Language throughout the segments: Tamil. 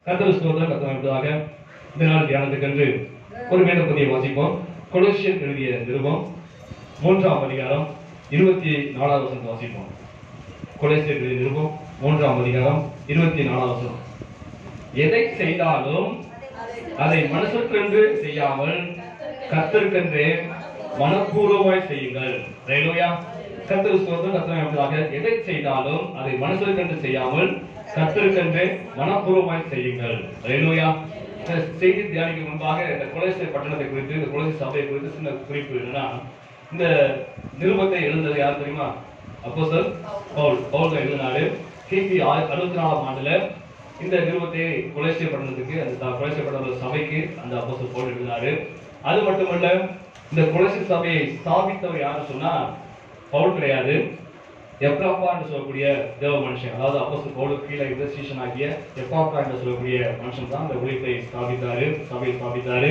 கர்த்தர் ஸ்தோத்திரம். கர்த்தருக்காக இந்த நாள் தியானத்துக்கென்று ஒரு வேத பகுதியை வாசிப்போம். கொலோசியர் எழுதிய நிருபம் 3ஆம் அதிகாரம் 24வது வசனத்தை வாசிப்போம். கொலோசியர் எழுதிய நிருபம் 3ஆம் அதிகாரம் 24வது வசனம். எதை செய்தாலும் அதை மனுஷருக்கென்று செய்யாமல் கர்த்தருக்கென்றே மனப்பூர்வமாய் செய்யுங்கள். ஹல்லேலூயா. கர்த்தர் ஸ்தோத்திரம். கர்த்தருக்காக எதை செய்தாலும் அதை மனுஷருக்கென்று செய்யாமல் கர்த்தருக்கென்றே மனப்பூர்வமாய் செய்யுங்கள். ஹல்லேலூயா. செய்தி தியானிக்கு முன்பாக இந்த கொலோசியர் பட்டணத்தை குறித்து, இந்த கொலோசியர் சபையை குறித்து சின்ன குறிப்பு என்னன்னா, இந்த நிருபத்தை எழுதுனது யார் தெரியுமா? அப்போஸ்தலர் பவுல் தான் எழுதினாரு. கிபி 64ஆம் ஆண்டுல இந்த நிருபத்தை கொலோசியர் பட்டணத்துக்கு, அந்த கொலோசியர் பட்டண சபைக்கு அந்த அப்போஸ்தலர் பவுல் எழுதினாரு. அது மட்டுமல்ல, இந்த கொலோசியர் சபையை ஸ்தாபித்தவர் யாருன்னு சொன்னா பவுல் கிடையாது, எப்ராப்பா என்று சொல்லக்கூடிய தேவ மனுஷன். அதாவது அப்போஸ்தலர் பவுலுக்கு கீழே இருந்த சீஷன் ஆகிய எப்ராப்பா என்று சொல்லக்கூடிய மனுஷன் தான் இந்த ஊழியத்தை ஸ்தாபித்தாரு, சபையை ஸ்தாபித்தாரு.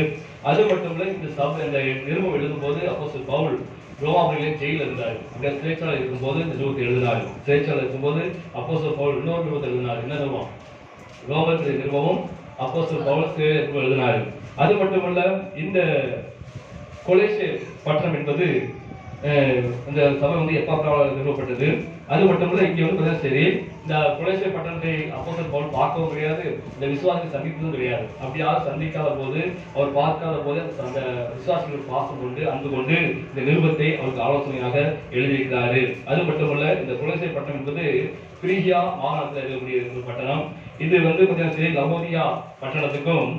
அது மட்டுமல்ல, இந்த நிருபம் எழுதும் போது அப்போஸ்தலர் பவுல் ரோமாபுரியிலே ஜெயில இருந்தாரு. அங்க சிறைச்சாலை இருக்கும்போது இந்த நிருபத்தை எழுதினாரு. சிறைச்சாலை இருக்கும்போது அப்போஸ்தலர் பவுல் இன்னொரு நிருபத்தை எழுதினாரு. என்ன நிருபம்? ரோமர் நிருபமும் அப்போஸ்தலர் பவுல் சிறையில் எழுதினாரு. அது மட்டுமல்ல, இந்த கொலோசியர் பட்டணம் என்பது இந்த சபை வந்து எப்பாப்ராவால் நிறுவப்பட்டது. அது மட்டுமல்ல, இங்க வந்து சரி, இந்த கொலோசியர் பட்டணத்தை அப்போஸ்தலர் பவுல் பார்க்கவும் கிடையாது, இந்த விசுவாசத்தை சந்தித்ததும் கிடையாது. அப்படி யாரும் சந்திக்காத போது, அவர் பார்க்காத போது அந்த விசுவாசிகள் பாசம் கொண்டு அன்பு கொண்டு இந்த நிருபத்தை அவருக்கு ஆலோசனையாக எழுதியிருக்கிறாரு. அது மட்டுமல்ல, இந்த கொலோசியர் பட்டணம் என்பது பிரிகியா மாகாணத்தில் இருக்கக்கூடிய ஒரு பட்டணம். இது வந்து பார்த்தீங்கன்னா சரி, லவோதியா பட்டணத்துக்கும்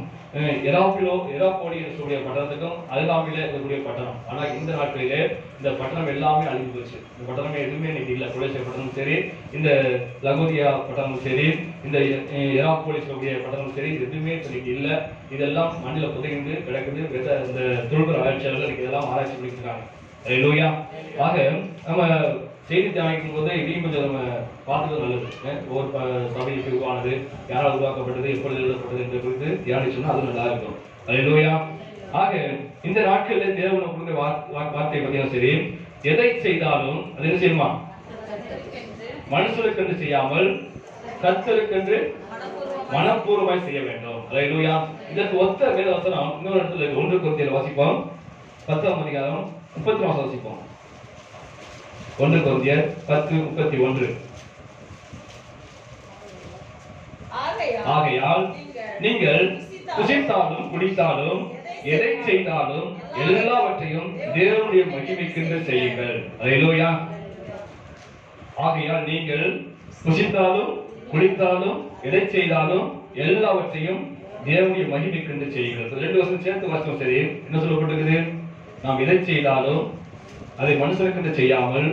எராப்போலி சொல்லக்கூடிய பட்டணத்துக்கும் அருகாமையில இருக்கக்கூடிய பட்டணம். ஆனா இந்த நாட்களிலே இந்த பட்டணம் எல்லாமே அழிந்து போச்சு. இந்த பட்டணமே எதுவுமே இன்னைக்கு இல்லை. கொலோசியர் பட்டணமும் சரி, இந்த லவோதியா பட்டணமும் சரி, இந்த எராப்போலி சொல்லக்கூடிய பட்டணமும் சரி, எதுவுமே இன்னைக்கு இல்லை. இதெல்லாம் மண்ணில் புதைந்து கிடக்குது. இந்த தொழில்நுட்ப ஆராய்ச்சியாளர்கள் இதெல்லாம் ஆராய்ச்சி பண்ணிக்கிறாங்க. ஹல்லேலூயா. ஆக நம்ம செய்தி தியானிக்கும் போது இதையும் கொஞ்சம் நம்ம பார்த்துக்கிறது நல்லது. ஒவ்வொரு சபை எப்படி உருவானது, யாரால் உருவாக்கப்பட்டது, எப்பொழுது எழுதப்பட்டது என்று குறித்து தியானிச்சோம்னா அது நல்லா இருக்கும். ஹல்லேலூயா. ஆக இந்த நாட்களில் தேவனை கொடுத்த வார்த்தை பார்த்தீங்கன்னா சரி, எதை செய்தாலும் அது என்ன செய்யுமா? மனுஷருக்கென்று செய்யாமல் கர்த்தருக்கென்று மனப்பூர்வமாய் செய்ய வேண்டும். ஹல்லேலூயா. இதற்கு ஒத்த வேத வசனம் இன்னொரு இடத்துல 1 கொரிந்தியர் வாசிப்போம். 10ஆம் அதிகாரம் 34 வாசிப்போம். 1 கொரிந்தியர் 10:31. ஆகையால் நீங்கள் புசித்தாலும் குடித்தாலும் எதை செய்தாலும் எல்லாவற்றையும் தேவனுடைய மகிமைக்கென்று செய்யுங்கள். ஹல்லேலூயா. ஆகையால் நீங்கள் புசித்தாலும் குடித்தாலும் எதை செய்தாலும் எல்லாவற்றையும் தேவனுடைய மகிமைக்கென்று செய்யுங்கள். 2 வருஷம் சேர்த்து வாசிப்போம். சரி, என்ன சொல்லப்பட்டிருக்குது? நாம் எதை செய்தாலும் அதை மனுஷனுக்கு செய்யாமல்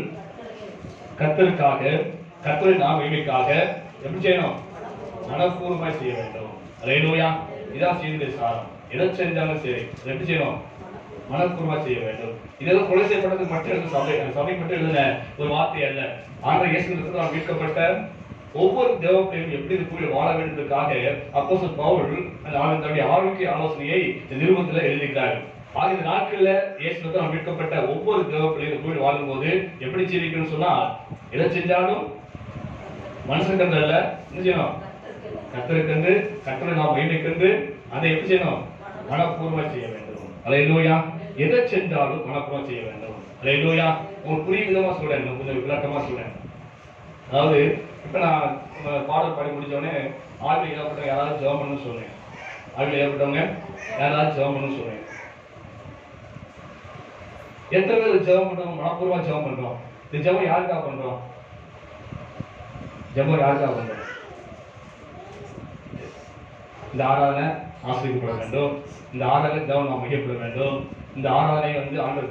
கர்த்தருக்காக, கர்த்தரின் மகிமைக்காக எப்படி செய்யணும்? மனப்பூர்வமாய் செய்ய வேண்டும். ஹல்லேலூயா. இதான் செய்தியுடைய சாரம். எதை செஞ்சாலும் சரி, எப்படி செய்யணும்? மனப்பூர்வமாய் செய்ய வேண்டும். இதெல்லாம் கொலோசியர் பட்டணத்துக்கு மட்டும் எழுத சபை மட்டும் எழுதின ஒரு வார்த்தை அல்ல. ஆண்டவர் இயேசு கிறிஸ்துவால் மீட்கப்பட்ட ஒவ்வொரு தேவ பிள்ளையும் எப்படி இதுக்குரிய வாழ வேண்டுவதற்காக அப்போஸ்தலர் பவுல் தன்னுடைய ஆரோக்கிய ஆலோசனையை இந்த நிருபத்தில் எழுதியிருக்கிறார். ஆகிய நாட்கள்ல இயேசு மீட்கப்பட்ட ஒவ்வொரு தேவ பிள்ளையும் கூட வாழும் போது எப்படி ஜீவிக்கணும்னு சொன்னா, எதை செஞ்சாலும் மனுஷனுக்கு அல்ல, என்ன செய்யணும்? கர்த்தருக்கென்று, கர்த்தரை நாம் மகிமைக்கென்று அதை எப்படி செய்யணும்? மனப்பூர்வமா செய்ய வேண்டும். ஹல்லேலூயா. எதை செஞ்சாலும் மனப்பூர்வமா செய்ய வேண்டும். ஹல்லேலூயா. உங்களுக்கு புரிய விதமா சொல்றேன், கொஞ்சம் விளக்கமா சொல்றேன். அதாவது இப்ப நான் பாடல் பாடி முடிச்சோடனே ஆவியில் ஏற்பட்டவங்க யாராவது ஜெபம் பண்ணணும்னு சொன்னேன். ஆவியில் ஏற்பட்டவங்க யாராவது ஜெபம் பண்ணணும்னு சொன்னேன். எத்தனை பேர் ஜெபம் பண்றோம்? மனப்பூர்வமா ஜெபம் பண்றோம். இந்த ஜெபம் யாருக்காக பண்றோம்? ஜெபம் யாருக்காக பண்றோம்? இந்த ஆராதனை ஆசிரியப்பட வேண்டும். இந்த ஆராதனை தேவன் நாம் மையப்பட வேண்டும். இந்த ஆராதனை வந்து ஆண்டவர்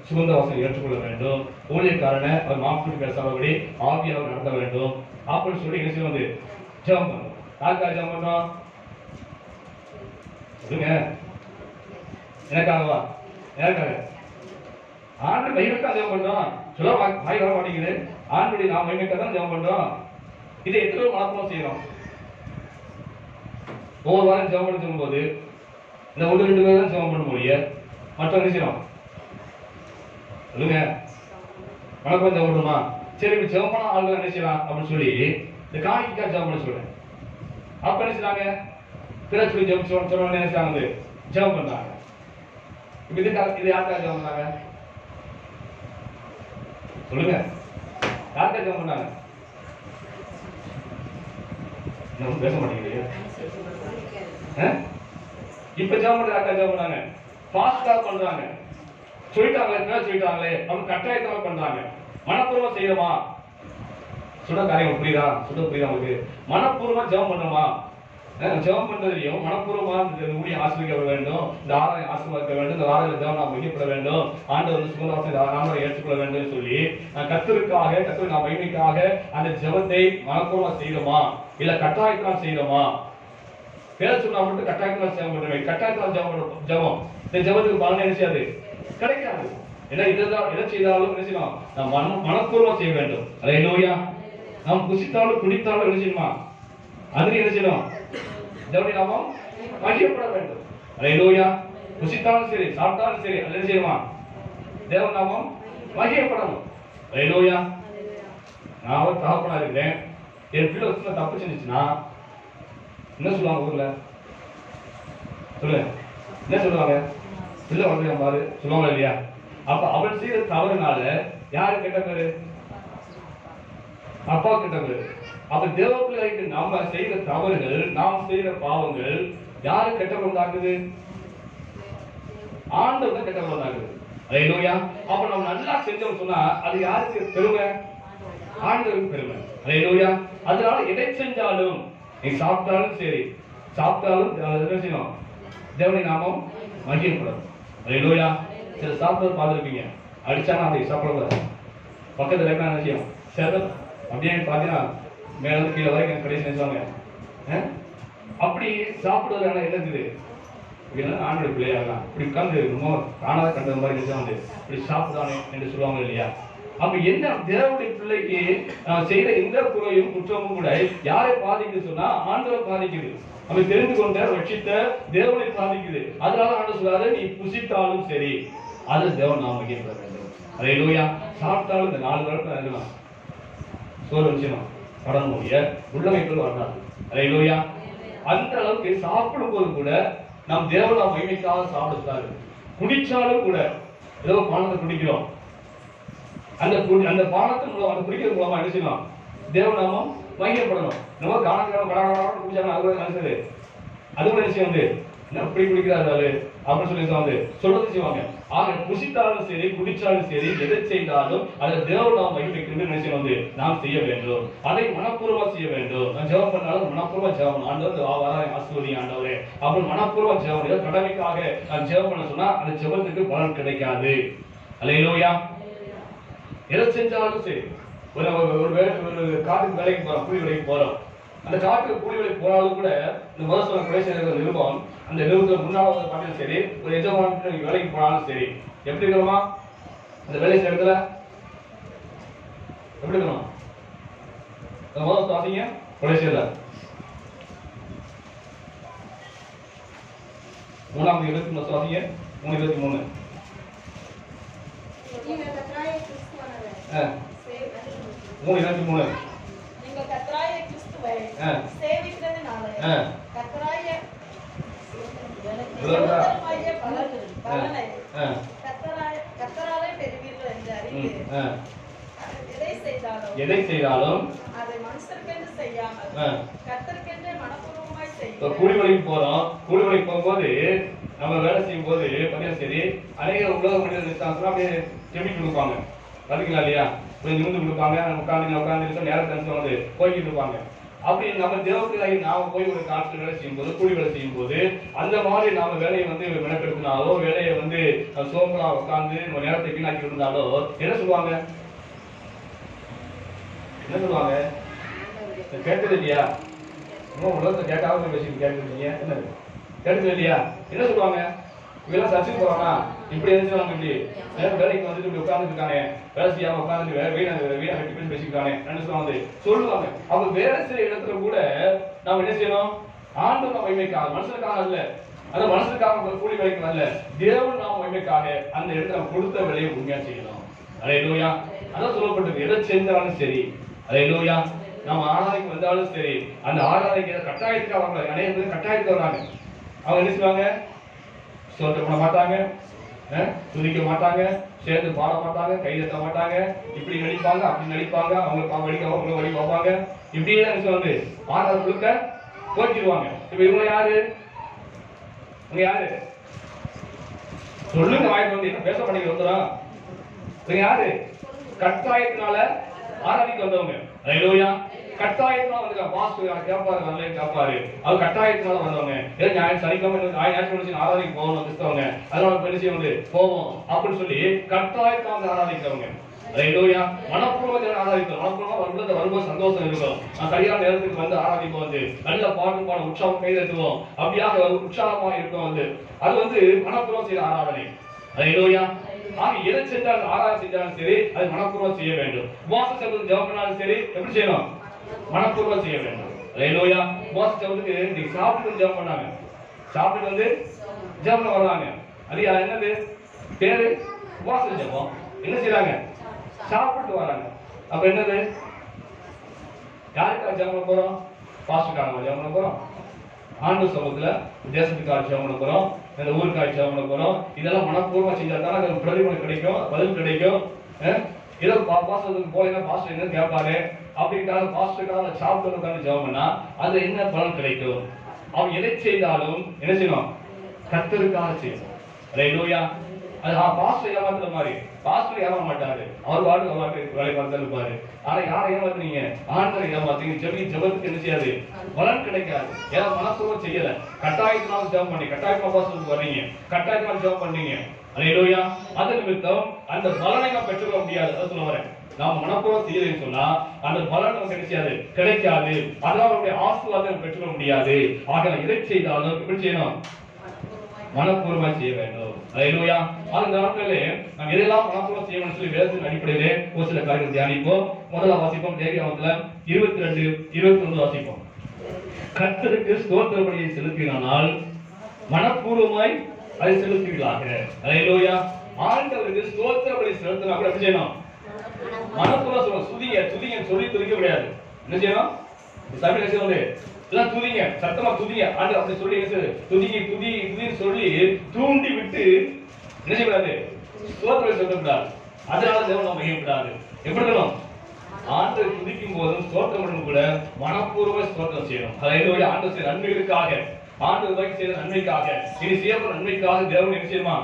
சுகந்த வாசனை ஏற்றுக்கொள்ள வேண்டும். ஊழியக்காரனை அவர் மாம்சத்துக்கு பேசாதபடி ஆவியானவர் நடத்த வேண்டும் அப்படின்னு சொல்லி என்ன செய்ய வந்து ஜெபம் பண்ணணும். யாருக்காக ஜெபம் பண்றோம்? சொல்லுங்க. எனக்காகவா? எனக்காக? ஆண்டு மகிமைக்காக ஜெபம் பண்றோம். சொல்ல வாய் வர மாட்டேங்குது. ஆண்டுடைய நாம் மகிமைக்காக தான் ஜெபம் பண்றோம். இதை எத்தனை மனப்பூர்வமா செய்யறோம்? ஒவ்வொரு வாரம் ஜெபம் பண்ண சொல்லும்போது இந்த 1-2 பேர் தான் ஜெபம் பண்ண முடியும். மற்றவங்க செய்யணும். சொல்லுங்க. மனப்பூர்வம் ஜெபம் பண்ணுமா? சரி, இப்படி ஜெபம் பண்ண ஆளுங்க என்ன செய்யலாம் அப்படின்னு சொல்லி இந்த காணிக்கைக்காக ஜெபம் பண்ண சொல்றேன். அப்ப என்ன செய்றாங்க? பிறர் சொல்லி ஜெபம் சொன்னவங்க என்ன செய்றாங்க? ஜெபம் பண்றாங்க. இது யாருக்காக ஜெபம் பண்ணாங்க? சொல்லுங்க, யாருக்காக ஜெபம் பண்ணாங்க? நம்ம பேச மாட்டேங்கிறீங்க. இப்ப ஜெபம் பண்ற யாருக்காக ஜெபம் பண்ணாங்க? ஃபாஸ்டா பண்றாங்க. சொல்லிட்டாங்களே அவங்க கட்டாயத்தமா பண்றாங்க. மனப்பூர்வமா செய்யறோமா? சொல்ற காரியம் புரியுதா? புரியுதா உங்களுக்கு? மனப்பூர்வமா ஜெபம் பண்ணணுமா? ஜெபம் பண்றதையும் மனப்பூர்வமா இந்த ஊழியம் ஆசீர்வதிக்க வேண்டும், இந்த ஆராயம் ஆசீர்வதிக்க வேண்டும், இந்த ஆராயம் ஜெபம் நாம் மகிமைப்பட வேண்டும், ஆண்டவர் சுகவாசனை ஆண்டவரை ஏற்றுக்கொள்ள வேண்டும் சொல்லி கர்த்தர் நாம் மகிமைக்காக அந்த ஜெபத்தை மனப்பூர்வமா செய்யறோமா? இல்ல கட்டாயத்தால் செய்யறோமா? பேர சொன்னா மட்டும் கட்டாயத்தால் ஜெபம் பண்ணுவேன், கட்டாயத்தால் ஜெபம் இந்த ஜெபத்துக்கு பலன் என்ன செய்யாது? கிடைக்காது. ஏன்னா இதுதான் எதை செய்தாலும் என்ன செய்யணும்? நாம் மனப்பூர்வம் செய்ய வேண்டும். அல்லேலூயா. நாம் புசித்தாலும் குடித்தாலும் என்ன செய்யணுமா? அதுல என்ன செய்யணும்? தேவனுடைய நாமம் மகிமைப்பட வேண்டும். அல்லேலூயா. புசித்தாலும் சரி, சாப்பிட்டாலும் சரி, அது என்ன செய்யணுமா? தேவன் நாமம் மகிமைப்படணும். அல்லேலூயா. நான் ஒரு தகப்பனா இருக்கிறேன், என் பிள்ளை ஒரு தப்பு செஞ்சுச்சுன்னா என்ன சொல்லுவாங்க ஊர்ல? சொல்லு, என்ன சொல்லுவாங்க? பிள்ளை வளர்ந்து பாரு சொல்லுவாங்க இல்லையா? அப்ப அவள் செய்யற தவறுனால யாரு கெட்ட பேரு? அப்பா கெட்ட பேரு. அப்ப தேவ பிள்ளைகளுக்கு நாம செய்யற தவறுகள், நாம் செய்யற பாவங்கள் யாரு கெட்ட உண்டாக்குது? ஆண்டவர் தான் கெட்ட உண்டாக்குது. அல்லேலூயா. அப்ப நம்ம நல்லா செஞ்சோம் சொன்னா அது யாருக்கு பெருமை? ஆண்டவருக்கு பெருமை. அல்லேலூயா. அதனால எதை செஞ்சாலும், நீ சாப்பிட்டாலும் சரி, சாப்பிட்டாலும் என்ன செய்யணும்? தேவனுடைய நாமம் மகிமைப்படும். அல்லேலூயா. சில சாப்பிடுறது பார்த்துருப்பீங்க, அடிச்சானா அதை சாப்பிடக்கூடாது. பக்கத்துல என்ன செய்யும்? சேதம் அப்படியே பார்த்தீங்கன்னா மேல கீழே வரைக்கும் கடைசி நினைச்சாங்க. அப்படி சாப்பிடுறதுனால என்ன இருக்குது? ஆண்டோட பிள்ளையாகலாம் இப்படி உட்கார்ந்து காணாத கண்ட மாதிரி நினைச்சாங்க, இப்படி சாப்பிடானே என்று சொல்லுவாங்க இல்லையா? அப்ப என்ன தேவனுடைய பிள்ளைக்கு செய்யற எந்த குறையும் குற்றமும் கூட யாரை பாதிக்குது சொன்னா ஆண்டவரை பாதிக்குது. நம்ம தெரிந்து கொண்ட ரட்சித்த தேவனை பாதிக்குது. அதனால ஆண்டவர் சொல்றாரு, நீ புசித்தாலும் சரி அது தேவன் நாம மகிமைப்பட வேண்டும். அல்லேலூயா. சாப்பிட்டாலும் இந்த 4 நாட்கள் இருக்கலாம், சோறு வச்சுக்கணும், கடன் முடிய உள்ளமைக்குள் வராது. அல்லேலூயா. அந்த அளவுக்கு சாப்பிடும் போது கூட நாம் தேவன் நாம் மகிமைக்காக சாப்பிடுறாரு. குடிச்சாலும் கூட ஏதோ பானத்தை குடிக்கிறோம், அந்த பானத்தின் மூலம் அந்த குடிக்கிறது மூலமா என்ன செய்யணும்? தேவநாமம் மகிமைப்படணும். நம்ம காணாமல் குடிச்சாங்க அது கூட என்ன செய்ய என்ன இப்படி குடிக்கிறாரு அப்படின்னு சொல்லி சொல்றது செய்வாங்க. ஆக புசித்தாலும் சரி, குடிச்சாலும் சரி, எதை செய்தாலும் அதை தேவநாமம் மகிமைக்கு என்ன செய்யணும்? நாம் செய்ய வேண்டும். அதை மனப்பூர்வமா செய்ய வேண்டும். நான் ஜெபம் பண்ணாலும் மனப்பூர்வமா ஜெபம், ஆண்டவர் ஆவாராய் ஆசீர்வதி ஆண்டவரே அப்படின்னு மனப்பூர்வமா ஜெபம். கடமைக்காக நான் ஜெபம் பண்ண சொன்னா அந்த ஜெபத்துக்கு பலன் கிடைக்காது. அல்லேலூயா. எதை செஞ்சாலும் சரி, ஒரு காட்டுக்கு வேலைக்கு போறோம், கூலி வேலைக்கு போறோம். அந்த காட்டுக்கு கூலி வேலைக்கு போனாலும் கூட இந்த முதல் சொன்ன குறைச நிருபம், அந்த நிறுவனத்தில் முன்னாள் பாட்டிலும் சரி, ஒரு எஜமான வேலைக்கு போனாலும் சரி, எப்படி இருக்கணுமா? அந்த வேலை செய்யறதுல எப்படி இருக்கணும்? முதல் வாசிங்க குறைசல 3:23 வாசிங்க. 3:23 3:23 நீங்கள் கர்த்தராகிய கிறிஸ்துவை சேவிக்கிறதுனால கர்த்தராகிய பலனை கர்த்தராலே பெறுவீர்கள் என்று அறிந்து எதை செய்தாலும் அதை மனுஷருக்கென்று செய்யாமல் கர்த்தருக்கென்று மனப்பூர்வமாய் செய்யுங்கள். கூலி வேலைக்கு போறோம், கூலி வேலைக்கு போகும்போது நம்ம வேலை செய்யும் போது பார்த்தீங்கன்னா சரி, அநேக உலக மனிதர்கள் அப்படியே ஜெபிட்டு கொடுப்பாங்க, பாத்தீங்களா இல்லையா? கொஞ்சம் நிமிந்து கொடுப்பாங்க, உட்காந்து நேரத்தை வந்து போய்கிட்டு இருப்பாங்க. அப்படி நம்ம தேவப்பிள்ளையை நாம போய் ஒரு காற்று வேலை செய்யும் போது, கூலி வேலை செய்யும் போது அந்த மாதிரி நாம வேலையை வந்து மெனக்கெடுத்தினாலோ, வேலையை வந்து சோம்பலா உட்காந்து நம்ம நேரத்தை வீணாக்கி இருந்தாலோ என்ன சொல்லுவாங்க? என்ன சொல்லுவாங்க? கேட்கறது இல்லையா? உலகத்தை கேட்காம பேசிட்டு கேட்கறீங்க, என்ன கேட்கறது இல்லையா? என்ன சொல்லுவாங்க? இவெல்லாம் சர்ச்சுக்கு போறானா இப்படி எழுந்துவாங்க, இப்படி வேலைக்கு வந்துட்டு இப்படி உட்கார்ந்து இருக்கானே, வேலை செய்யாம உட்கார்ந்து வீணா வெட்டி பேசி பேசிக்கிட்டானே சொல்லுவாங்க. அவங்க வேலை செய்யற இடத்துல கூட நாம என்ன செய்யணும்? ஆண்டவர் மகிமைக்காக, மனுஷனுக்காக அல்ல, அந்த மனுஷனுக்காக கூலி வேலைக்கு அல்ல, தேவன் நாம் மகிமைக்காக அந்த இடத்துல கொடுத்த வேலையை உண்மையா செய்யணும். அல்லேலூயா. அதான் சொல்லப்பட்டது, எதை செஞ்சாலும் சரி. அல்லேலூயா. நம்ம ஆராதனைக்கு வந்தாலும் சரி, அந்த ஆராதனைக்கு கட்டாயத்துக்கு அவங்க அநேக பேர் கட்டாயத்துக்கு வராங்க. அவங்க என்ன செய்வாங்க? ஸ்தோத்திரம் பண்ண மாட்டாங்க, துதிக்க மாட்டாங்க, சேர்ந்து பாட மாட்டாங்க, கை தட்ட மாட்டாங்க, இப்படி நடிப்பாங்க, அப்படி நடிப்பாங்க, அவங்க வழி பார்ப்பாங்க, இப்படியே தான் சொல்லுவாங்க. ஆறாவது முழுக்க போச்சிடுவாங்க. இப்ப இவங்க யாரு? இவங்க யாரு? சொல்லுங்க, வாய்ப்பு வந்து என்ன பேச மாட்டேங்க வந்துடும். இவங்க யாரு? கட்டாயத்தினால ஆராதிக்க வந்தவங்க. ஹல்லேலூயா. கட்டாயத்தினால வந்து பாஸ்டர் கேட்பாரு, வரல கேட்பாரு, அவர் கட்டாயத்தினால வந்தவங்க. ஏதோ ஞாயிறு சனிக்கிழமை ஞாயிற்றுக்கிழமை ஆராதிக்க போகணும் கிறிஸ்தவங்க, அதனால பெருசி வந்து போவோம் அப்படின்னு சொல்லி கட்டாயத்தினால ஆராதிக்கிறவங்க. ஹல்லேலூயா. மனப்பூர்வத்தில் ஆராதிக்கிறோம். மனப்பூர்வமா வரும்போது சந்தோஷம் இருக்கும். சரியான நேரத்துக்கு வந்து ஆராதிப்போம், வந்து நல்ல பாட்டு பாட உற்சாகம் கைதட்டுவோம், அப்படியாக உற்சாகமா இருக்கும். வந்து அது வந்து மனப்பூர்வம் செய்த ஆராதனை. ஹல்லேலூயா. ஆக எதை செஞ்சாலும் ஆராதனை செஞ்சாலும் சரி, அது மனப்பூர்வம் செய்ய வேண்டும். உபவாச ஜெபம் ஜெபம் பண்ணாலும் சரி, எப்படி செய்யணும்? மனப்பூர்வம் செய்ய வேண்டும். ஹல்லேலூயா. உபவாச ஜெபத்துக்கு இன்னைக்கு சாப்பிட்டு ஜெபம் பண்ணாங்க, சாப்பிட்டு வந்து ஜெபம் வர்றாங்க. அது என்னது பேரு? உபவாச ஜெபம். என்ன செய்யறாங்க? சாப்பிட்டு வராங்க. அப்ப என்னது? யாருக்காக ஜெபம் பண்ண போறோம்? பாஸ்டருக்காக ஜெபம் பண்ண போறோம், ஆண்டவர் சமூகத்துல தேசத்துக்காக ஜெபம் பண்ண போறோம், இந்த ஊருக்காக ஜெபம் பண்ண போறோம். இதெல்லாம் மனப்பூர்வமா செஞ்சாதான் அதுக்கு பிரதிபலன் கிடைக்கும், பதில் கிடைக்கும். ஏதோ பாஸ்டருக்கு போலன்னா பாஸ்டர் என்ன கேட்பாரு அப்படின்றாங்க, பாஸ்டருக்காக சாப்பிட்டு உட்காந்து ஜெபம் பண்ணா அது என்ன பலன் கிடைக்கும்? அவன் எதை செய்தாலும் என்ன செய்யணும்? கர்த்தருக்காக செய்யணும். ஹல்லேலூயா. அது பாஸ்டர் ஏமாத்துற மாதிரி. பாஸ்டர் ஏமாற மாட்டாரு, அவர் வாட்டு வேலை பார்த்து இருப்பாரு. ஆனா யாரை ஏமாத்துறீங்க? ஆண்டரை ஏமாத்துறீங்க. ஜெபத்துக்கு என்ன செய்யாது? பலன் கிடைக்காது. ஏன்னா மனப்பூர்வம் செய்யல. கட்டாயத்தினால ஜெபம் பண்ணி கட்டாயமா பாஸ்டருக்கு வர்றீங்க, கட்டாயத்தினால ஜெபம் பண்ணீங்க. ஹல்லேலூயா. அது நிமித்தம் அந்த பலனை நான் பெற்றுக்கொள்ள முடியாது. அதை சொல்ல வரேன். நாம் மனப்பூர்வம் செய்யலைன்னு சொன்னா அந்த பலன் நமக்கு கிடைக்காது, கிடைக்காது. அதனால அவருடைய ஆசீர்வாதம் பெற்றுக்கொள்ள முடியாது. ஆக எதை செய்தாலும் எப்படி செய்யணும்? மனப்பூர்வமா செய்ய வேண்டும். ஹல்லேலூயா. அந்த நாட்களிலே நாம் எதெல்லாம் மனப்பூர்வம் செய்யணும்னு சொல்லி வேதத்தின் அடிப்படையிலே ஒரு சில காரியங்கள் தியானிப்போம். முதல்ல வாசிப்போம், லேவியாகமத்துல 22:21 வாசிப்போம். கர்த்தருக்கு ஸ்தோத்திர பலியை செலுத்தினால் மனப்பூர்வமாய் அதை செலுத்துவீர்களாக. ஹல்லேலூயா. ஆண்டவருக்கு ஸ்தோத்திர பலி செலுத்தினா கூட எப்படி செய்யணும்? மனப்பூர்வம் சொல்லணும். துதிங்க சொல்லி துதிக்க முடியாது. என்ன செய்யணும்? தமிழ் வந்து எல்லாம் துதிங்க, சத்தமா துதிங்க. ஆண்டவர் அப்படி சொல்லி துதின்னு சொல்லி தூண்டி விட்டு என்ன செய்யக்கூடாது? ஸ்தோத்திரம் சொல்லக்கூடாது. அதனால தேவன் நம்ம மகிழக்கூடாது. எப்படி இருக்கணும்? ஆண்டவர் துதிக்கும் போதும் ஸ்தோத்திரம் பண்ணும் கூட மனப்பூர்வ ஸ்தோத்திரம் செய்யணும். ஹல்லேலூயா. ஆண்டவர் செய்த நன்மைகளுக்காக, ஆண்டவர் செய்த நன்மைக்காக, இனி செய்யப்படும் நன்மைக்காக தேவன் என்ன செய்யணுமா?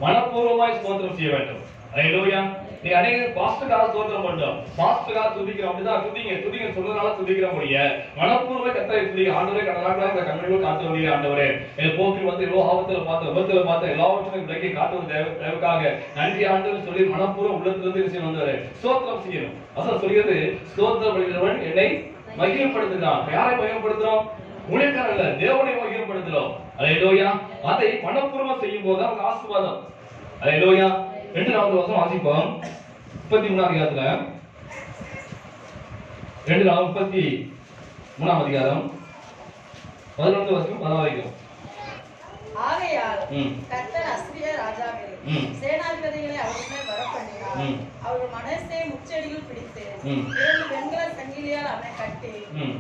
மனப்பூர்வமாய் ஸ்தோத்திரம் செய்ய வேண்டும். ஹல்லேலூயா. நீ அநேக பாஸ்டருக்காக ஸ்தோத்திரம் பண்றோம், பாஸ்டருக்காக துதிக்கிறோம், அப்படிதான் துதிங்க சொல்றதுனால துதிக்கிற முடிய மனப்பூர்வ கர்த்தரை துதிக்க. ஆண்டவரே கடனாக இந்த கண்மணிகள் காத்து வந்தீங்க. ஆண்டவரே என் போக்கில் வந்து எவ்வளோ ஆபத்தில் பார்த்து எல்லாவற்றையும் விலக்கி காட்டுவது தேவைக்காக நன்றி ஆண்டவர் சொல்லி மனப்பூர்வம் உள்ளத்திலிருந்து விஷயம் வந்தவரே ஸ்தோத்திரம் செய்யணும். அசல் சொல்கிறது, ஸ்தோத்திரம் பண்ணுகிறவன் என்னை மகிமைப்படுத்துகிறான். யாரை மகிமைப்படுத்துறோம்? உழைக்காரன் இல்ல, தேவனை மகிமைப்படுத்துறோம். ஹல்லேலூயா. அதை மனப்பூர்வம் செய்யும் போது நமக்கு ஆசீர்வாதம். ஹல்லேலூயா. 2வது வசனம் வாசிப்போம். 33 அதிகாரத்துல 33 அதிகாரம் 11 வசனம் 14 வரைக்கும். ஆகையால் கர்த்தர் அஸ்ரிய ராஜாவை சேனாதிபதிகளை அவர் மேல் வரப்பண்ணினார். அவர் மனசே முச்செடியில் பிடித்து 2 வெண்கல சங்கிலியால் அவனை கட்டி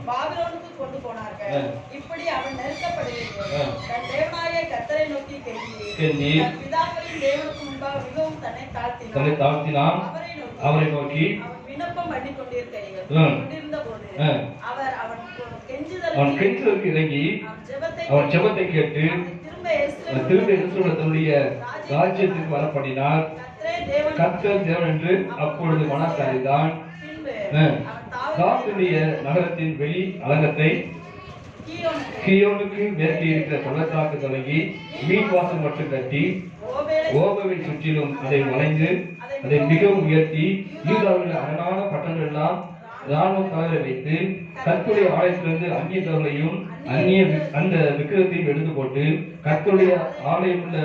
பாபிலோனுக்கு கொண்டு போனார்கள். இப்படி அவன் நெருக்கப்படுகிறது. தன் தேவனாகிய கர்த்தரை நோக்கி கெஞ்சி தன் பிதாக்களின் தேவனுக்கு முன்பாக மிகவும் தன்னை தாழ்த்தினான். அவரை நோக்கி அவன் விண்ணப்பம் பண்ணி கொண்டிருந்த போது அவன் கெஞ்சுதலுக்கு இறங்கி அவன் ஜெபத்தை கேட்டு திரும்ப எருசலேமில் தன்னுடைய ராஜ்யத்துக்கு வரப்பண்ணினார். கர்த்தர் தேவன் என்று அப்பொழுது மனசு அறிந்தான். தாவீதுடைய நகரத்தின் வெளி அலங்கத்தை கீயோனுக்கு மேற்கே இருக்கிற பள்ளத்தாக்கு தொடங்கி மீன் வாசல் மட்டும் கட்டி ஓபேலை சுற்றிலும் அதை வளைந்து அதை மிகவும் உயர்த்தி யூதாவில் அரணான பட்டணங்கள் எல்லாம் ராணுவ தலைவரை வைத்து கர்த்தருடைய ஆலயத்திலிருந்து அந்நியர்களையும் அந்த விக்கிரகத்தையும் எடுத்து போட்டு கர்த்தருடைய ஆலயம் உள்ள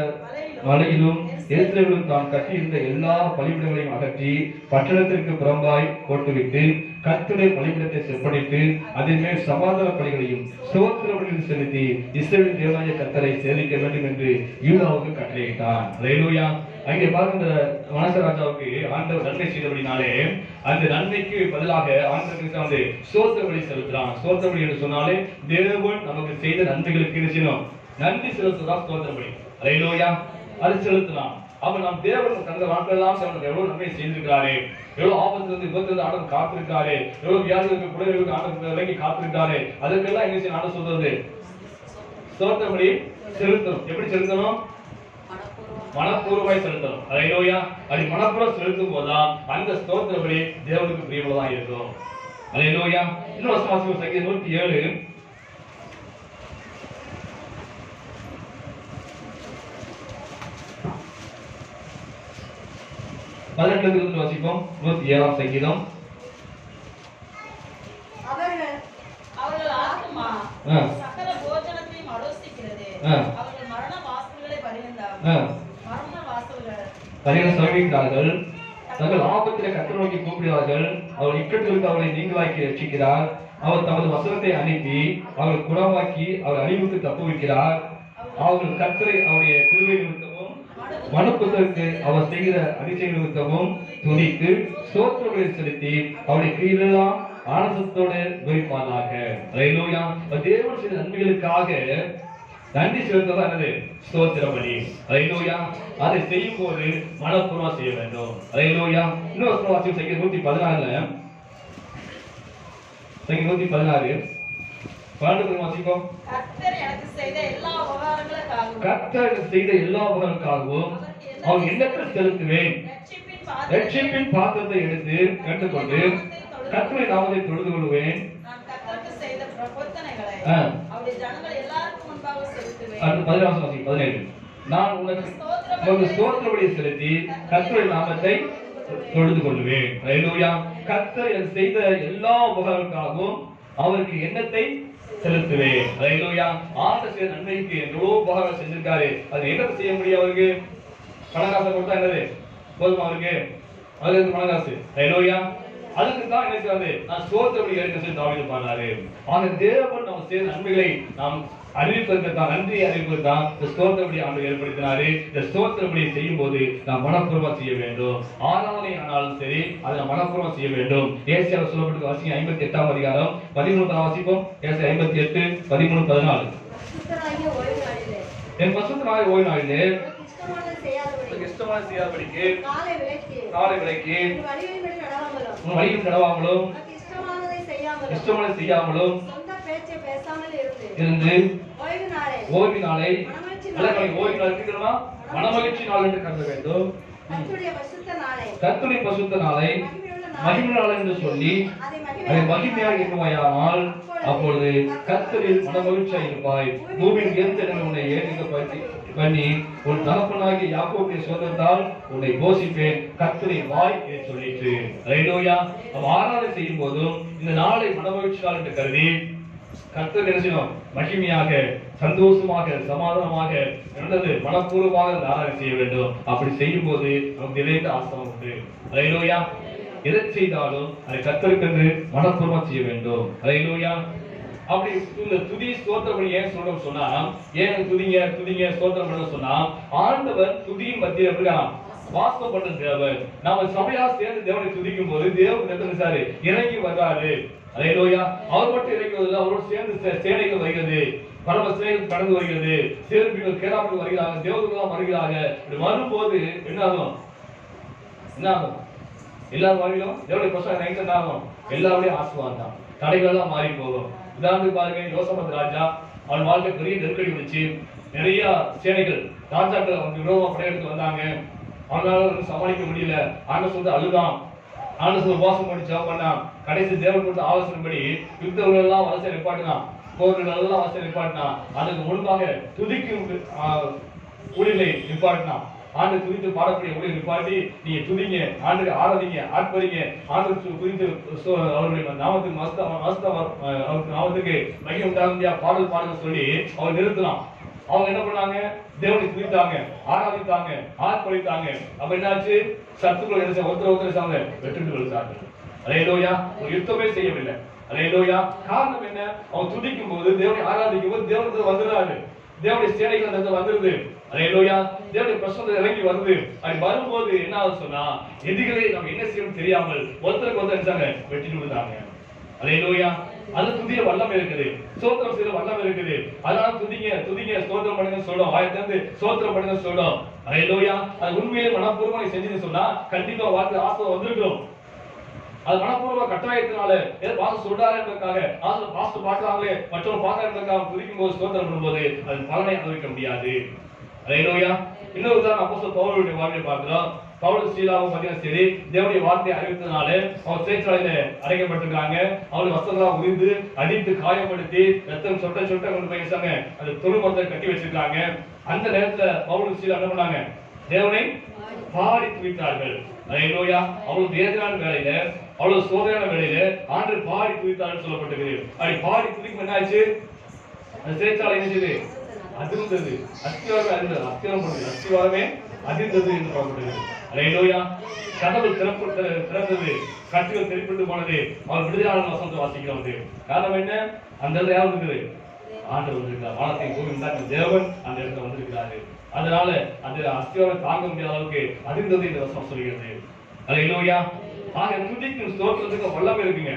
மலையிலும் எருசலேமிலும் தான் கட்டியிருந்த எல்லா பலிபீடங்களையும் அகற்றி பட்டணத்திற்கு புறம்பாய் போட்டுவிட்டு கர்த்தருடைய பலிபீடத்தை செப்பனிட்டு அதன் மேல் சமாதான பலிகளையும் ஸ்தோத்திர பலிகளையும் செலுத்தி இஸ்ரவேலின் தேவனாகிய கர்த்தரை சேவிக்க வேண்டும் என்று யூதாவுக்கு கட்டளையிட்டான். அல்லேலூயா. அங்கே பார்க்கின்ற மனாசே ராஜாவுக்கு ஆண்டவர் நன்மை செய்தபடினாலே அந்த நன்மைக்கு பதிலாக ஆண்டவருக்கு வந்து ஸ்தோத்திர பலி செலுத்துறான். ஸ்தோத்திர பலி என்று சொன்னாலே தேவன் நமக்கு செய்த நன்மைகளுக்கு என்ன செய்யணும்? நன்றி செலுத்துதான் ஸ்தோத்திர பலி. அல்லேலூயா. அது செலுத்தலாம். அப்ப நாம் தேவன் தந்த வாழ்க்கையெல்லாம் எவ்வளவு நன்மை செய்திருக்கிறாரு, எவ்வளவு ஆபத்துல இருந்து விபத்துல இருந்து ஆண்டவர் காத்திருக்காரு, எவ்வளவு வியாதிகளுக்கு குறைகளுக்கு ஆண்டவர் விலகி காத்திருக்காரு, அதுக்கெல்லாம் என்ன செய்யணும்? ஆண்டவர் சொல்றது ஸ்தோத்திர பலி செலுத்தணும். எப்படி செலுத்தணும்? மனப்பூர்வமாய் செலுத்தணும். அல்லேலூயா. அது மனப்பூர்வம் செலுத்தும் போதுதான் அந்த ஸ்தோத்திர பலி தேவனுக்கு பிரியமுள்ளதா இருக்கும். அல்லேலூயா. இன்னும் வசனம் சங்கீதம் 107 18 வாசிப்போம். 107 சங்கீதம். அவர்கள் ஆத்துமா சகல போஜனத்தையும் ஆலோசிக்கிறது. அவர்கள் மரண வாசல்களை பரிகரிக்கிறார்கள். தங்கள் ஆபத்திலே கர்த்தரை நோக்கி கூப்பிடுகிறார்கள். அவர் இக்கட்டிலிருந்து அவர்களை நீங்களாக்கி ரட்சிக்கிறார். அவர் தமது வசனத்தை அனுப்பி அவர்கள் குணமாக்கி அவர் அழிவுக்கு தப்புவிக்கிறார். அவர்கள் கர்த்தரை அவருடைய கிருபை நிமித்தமும் மனுப்புதற்கு அவர் செய்கிற அதிசய நிமித்தமும் துதித்து ஸ்தோத்திர பலி செலுத்தி அவருடைய கிரியையெல்லாம் ஆனந்தத்தோடு துதிப்பார்களாக. அல்லேலூயா. தேவன் செய்த நன்மைகளுக்காக நன்றி செலுத்துவது என்னது? ஸ்தோத்திர பலி. அல்லேலூயா. அதை செய்யும் போது மனப்பூர்வமா செய்ய வேண்டும். அல்லேலூயா. இன்னொரு வாசியம் சங்கீதம் 116 சங்கீதம் 116 12 வாசிப்போம். கர்த்தர் எனக்கு செய்த எல்லா உபகாரங்களுக்காகவும் அவர் எண்ணத்தில் செலுத்துவேன். ரட்சிப்பின் பாத்திரத்தை எடுத்து கற்றுக்கொண்டு கர்த்தருடைய நாமத்தை தொழுது கொள்வேன். நான் கர்த்தருக்கு செய்த பிரபோத்தனைகளை அவருடைய ஜனங்கள் எல்லாருக்கும் முன்பாக செலுத்துவேன். அடுத்து 17 நான் உனக்கு ஸ்தோத்திர பலி செலுத்தி கர்த்தருடைய நாமத்தை தொழுது கொள்வேன். அல்லேலூயா. கர்த்தர் எனக்கு செய்த எல்லா உபகாரங்களுக்காகவும் அவருக்கு எண்ணத்தை செலுத்துவேன். அல்லேலூயா. ஆண்டவர் செய்த நன்மைக்கு எவ்வளவு உபகாரம் செஞ்சிருக்காரு. அது என்ன செய்ய முடியும்? அவருக்கு பணக்காசை கொடுத்தா என்னது போதுமா? அவருக்கு அதுக்கு பணக்காசு. அல்லேலூயா. அதுக்கு தான் என்ன செய்யறது? நான் ஸ்தோத்திர பலி எடுக்க சொல்லி தாவீது பாடுறாரு. ஆக தேவன் நம்ம செய்த நன்மைகளை நாம் அறிவிப்பதற்கு தான், நன்றி அறிவிப்பதற்கு தான் இந்த ஸ்தோத்திர பலி ஆண்டவர் ஏற்படுத்தினாரு. இந்த ஸ்தோத்திர பலியை செய்யும் போது நாம் மனப்பூர்வமா செய்ய வேண்டும். ஆராதனை ஆனாலும் சரி அதை நாம் மனப்பூர்வமா செய்ய வேண்டும். ஏசாயாவில் சொல்லப்பட்ட வாசிங்க 58 அதிகாரம் 13 வாசிப்போம். ஏசாயா 58 13 14. என் பசுத்தராகிய ஓய்வு நாளிலே இஷ்டமான செய்யாதபடிக்கு காலை விலக்கி உன் வழியில் நடவாமலும் இஷ்டமான செய்யாமலும் இருந்து ஓய்வு நாளை ஓய்வு நாள் இருக்கிறோமா? மனமகிழ்ச்சி நாள் என்று கருத வேண்டும். கர்த்தருடைய பரிசுத்த நாளை மகிமை நாள் என்று சொல்லி அதை மகிமையாக எண்ணுவாயானால் அப்பொழுது கர்த்தரில் மனமகிழ்ச்சியாக இருப்பாய். பூமியின் எந்த உன்னை ஏற்றுக்க பண்ணி உன் தகப்பனாகிய யாக்கோபுடைய சோதரத்தால் உன்னை போஷிப்பேன். கர்த்தரை வாய் என்று சொல்லிட்டு. அல்லேலூயா. நாம் ஆராதனை செய்யும் போதும் இந்த நாளை மனமகிழ்ச்சி நாள் என்று கருதி கர்த்தர் என்ன செய்யணும்? மகிமையாக, சந்தோஷமாக, சமாதானமாக நடந்தது மனப்பூர்வமாக ஆராதனை செய்ய வேண்டும். அப்படி செய்யும் போது நமக்கு நிறைந்த ஆசனம் உண்டு. அல்லேலூயா. எதை செய்தாலும் அதை கர்த்தருக்கென்று மனப்பூர்வமா செய்ய வேண்டும். அல்லேலூயா. அப்படி இந்த துதி ஸ்தோத்திர பலி ஏன் சொல்றோம் சொன்னா, ஏன் துதிங்க ஸ்தோத்திரம் பண்ண சொன்னா, ஆண்டவர் துதியின் மத்தியில இருக்கான், வாசம் பண்ற தேவன். நாம சபையா சேர்ந்து தேவனை துதிக்கும் போது தேவன் சாரு இறங்கி வர்றாரு. அல்லேலூயா. அவர் மட்டும் இறங்கி வருது, அவரோடு சேர்ந்து சேனைகள் வருகிறது, பரம சேனைகள் கடந்து வருகிறது, சேர்பிகள் கேராபிகள் வருகிறாங்க, தேவதூதர்கள் வருகிறாங்க. இப்படி வரும்போது என்ன ஆகும்? எல்லாரும் வாழ்விலும் தேவனுடைய பிரசன்னம் நைட்டு என்ன ஆகும்? எல்லாருடைய ஆசீர்வாதம் தான். தடைகள் எல்லாம் மாறி போகும். உதாரணத்துக்கு பாருங்க, யோசபாத் ராஜா, அவன் வாழ்க்கை பெரிய நெருக்கடி வந்துச்சு. நிறைய சேனைகள் ராஜாக்கள் அவங்க விரோதமா படையெடுத்து வந்தாங்க. அவங்களால சமாளிக்க முடியல. ஆண்டவர் சொல்லிட்டு அழுதான். ஆண்டவர் உபவாசம் பண்ணி ஜெபம் பண்ணான். கடைசி தேவன் கொடுத்த ஆலோசனைப்படி யுத்தங்கள் எல்லாம் வரிசை நிப்பாட்டினான், போர்கள் எல்லாம் வரிசை நிப்பாட்டினான். அதுக்கு முன்பாக துதிக்கும் ஊழியர்களை நிப்பாட்டினான். ஆண்டு துதித்து பாடக்கூடிய ஊழியர் நிப்பாட்டி, நீங்க துதிங்க, ஆண்டு ஆராதிங்க, ஆட்பறிங்க, ஆண்டு குறித்து அவருடைய நாமத்துக்கு அவருக்கு நாமத்துக்கு மகிமை உண்டாக பாடல் பாடுங்க சொல்லி அவர் நிறுத்தலாம். அவங்க என்ன பண்ணாங்க? தேவனை துதித்தாங்க, ஆராதித்தாங்க, ஆர்ப்பரித்தாங்க. அப்ப என்னாச்சு? சத்துருக்கள் என்ன செய்ய ஒருத்தர் வெற்றிட்டு விழுந்தார்கள். அல்லேலூயா. ஒரு யுத்தமே செய்யவில்லை. அல்லேலூயா. காரணம் என்ன? அவன் துதிக்கும் போது, தேவனை ஆராதிக்கும் போது தேவனுக்கு வந்துடுறாரு. தேவனுடைய சேனைகள் அந்த வந்துருது. அல்லேலூயா. தேவனுடைய பிரசன்னம் இறங்கி வருது. அது வரும்போது என்ன ஆகுது சொன்னா, எதிரிகளை நம்ம என்ன செய்யணும் தெரியாமல் ஒருத்தருக்கு ஒருத்தர் வெட்டிட்டு விழுந்தாங்க. அல்லேலூயா. அது துதிய வல்லமை இருக்குது, ஸ்தோத்திரம் செய்ய வல்லமை இருக்குது. அதனால துதிங்க துதிங்க ஸ்தோத்திரம் பண்ணுங்க சொல்றோம். வாயத்திலிருந்து ஸ்தோத்திரம் பண்ணுங்க சொல்றோம். அல்லேலூயா. அது உண்மையிலே மனப்பூர்வமா நீ செஞ்சு சொன்னா கண்டிப்பா வாழ்க்கை ஆசீர்வாதம் வந்திருக்கும். அது மனப்பூர்வ கட்டாயத்தினால ஏதோ பாஸ்டர் சொல்றாருன்றதுக்காக பாஸ்டர் பார்க்கறாங்களே மற்றவங்க பார்க்கறதுக்காக துதிக்கும் போது ஸ்தோத்திரம் பண்ணும்போது அது பலனை அனுபவிக்க முடியாது. அல்லேலூயா. இன்னொரு உதாரணம் அப்போஸ்தலர் பவுலுடைய வாழ்க்கையை பார்க்கிறோம். பவுல் சீலாவும் பார்த்தீங்கன்னா சரி, தேவனுடைய வார்த்தையை அறிவித்ததுனால அவங்க சிறைச்சாலையில அடைக்கப்பட்டிருக்காங்க. அவங்களை வஸ்திரங்களாக உரிந்து அடித்து காயப்படுத்தி ரத்தம் சொட்ட சொட்ட கொண்டு போய் வச்சாங்க. அந்த தொழுமரத்தை கட்டி வச்சிருக்காங்க. அந்த நேரத்துல பவுல் சீலா என்ன பண்ணாங்க? தேவனை பாடி துதித்தார்கள். அல்லேலூயா. அவங்களுக்கு வேதனையான வேலையில, அவ்வளவு சோதனையான வேலையில ஆண்டவர் பாடி துதித்தார்கள் சொல்லப்பட்டிருக்கு. அப்படி பாடி துதிக்கும் என்ன ஆச்சு? அந்த சிறைச்சாலை என்ன செய்யுது? அதிர்ந்தது. அஸ்திவாரமே அதிர்ந்தது. அஸ்திவாரமே அதிர்ந்தது என்று சொல்லப்பட்டிருக்கு. அல்லேலூயா. கதவு திறந்தது, கட்டுகள் தெரிப்பட்டு போனது. அவர் விடுதலையாளர் வசனத்தை வாசிக்கிறோம். காரணம் என்ன? அந்த இடத்துல யார் இருக்குது? ஆண்டவர் வந்திருக்கிறார். வானத்தை பூமி உண்டாக்கின தேவன் அந்த இடத்துல வந்திருக்கிறாரு. அதனால அந்த அஸ்திவாரம் தாங்க முடியாத அளவுக்கு அதிர்ந்தது என்று வசனம் சொல்கிறது. அல்லேலூயா. ஆக துதிக்கும் ஸ்தோத்திரத்துக்கு வல்லமை இருக்குங்க.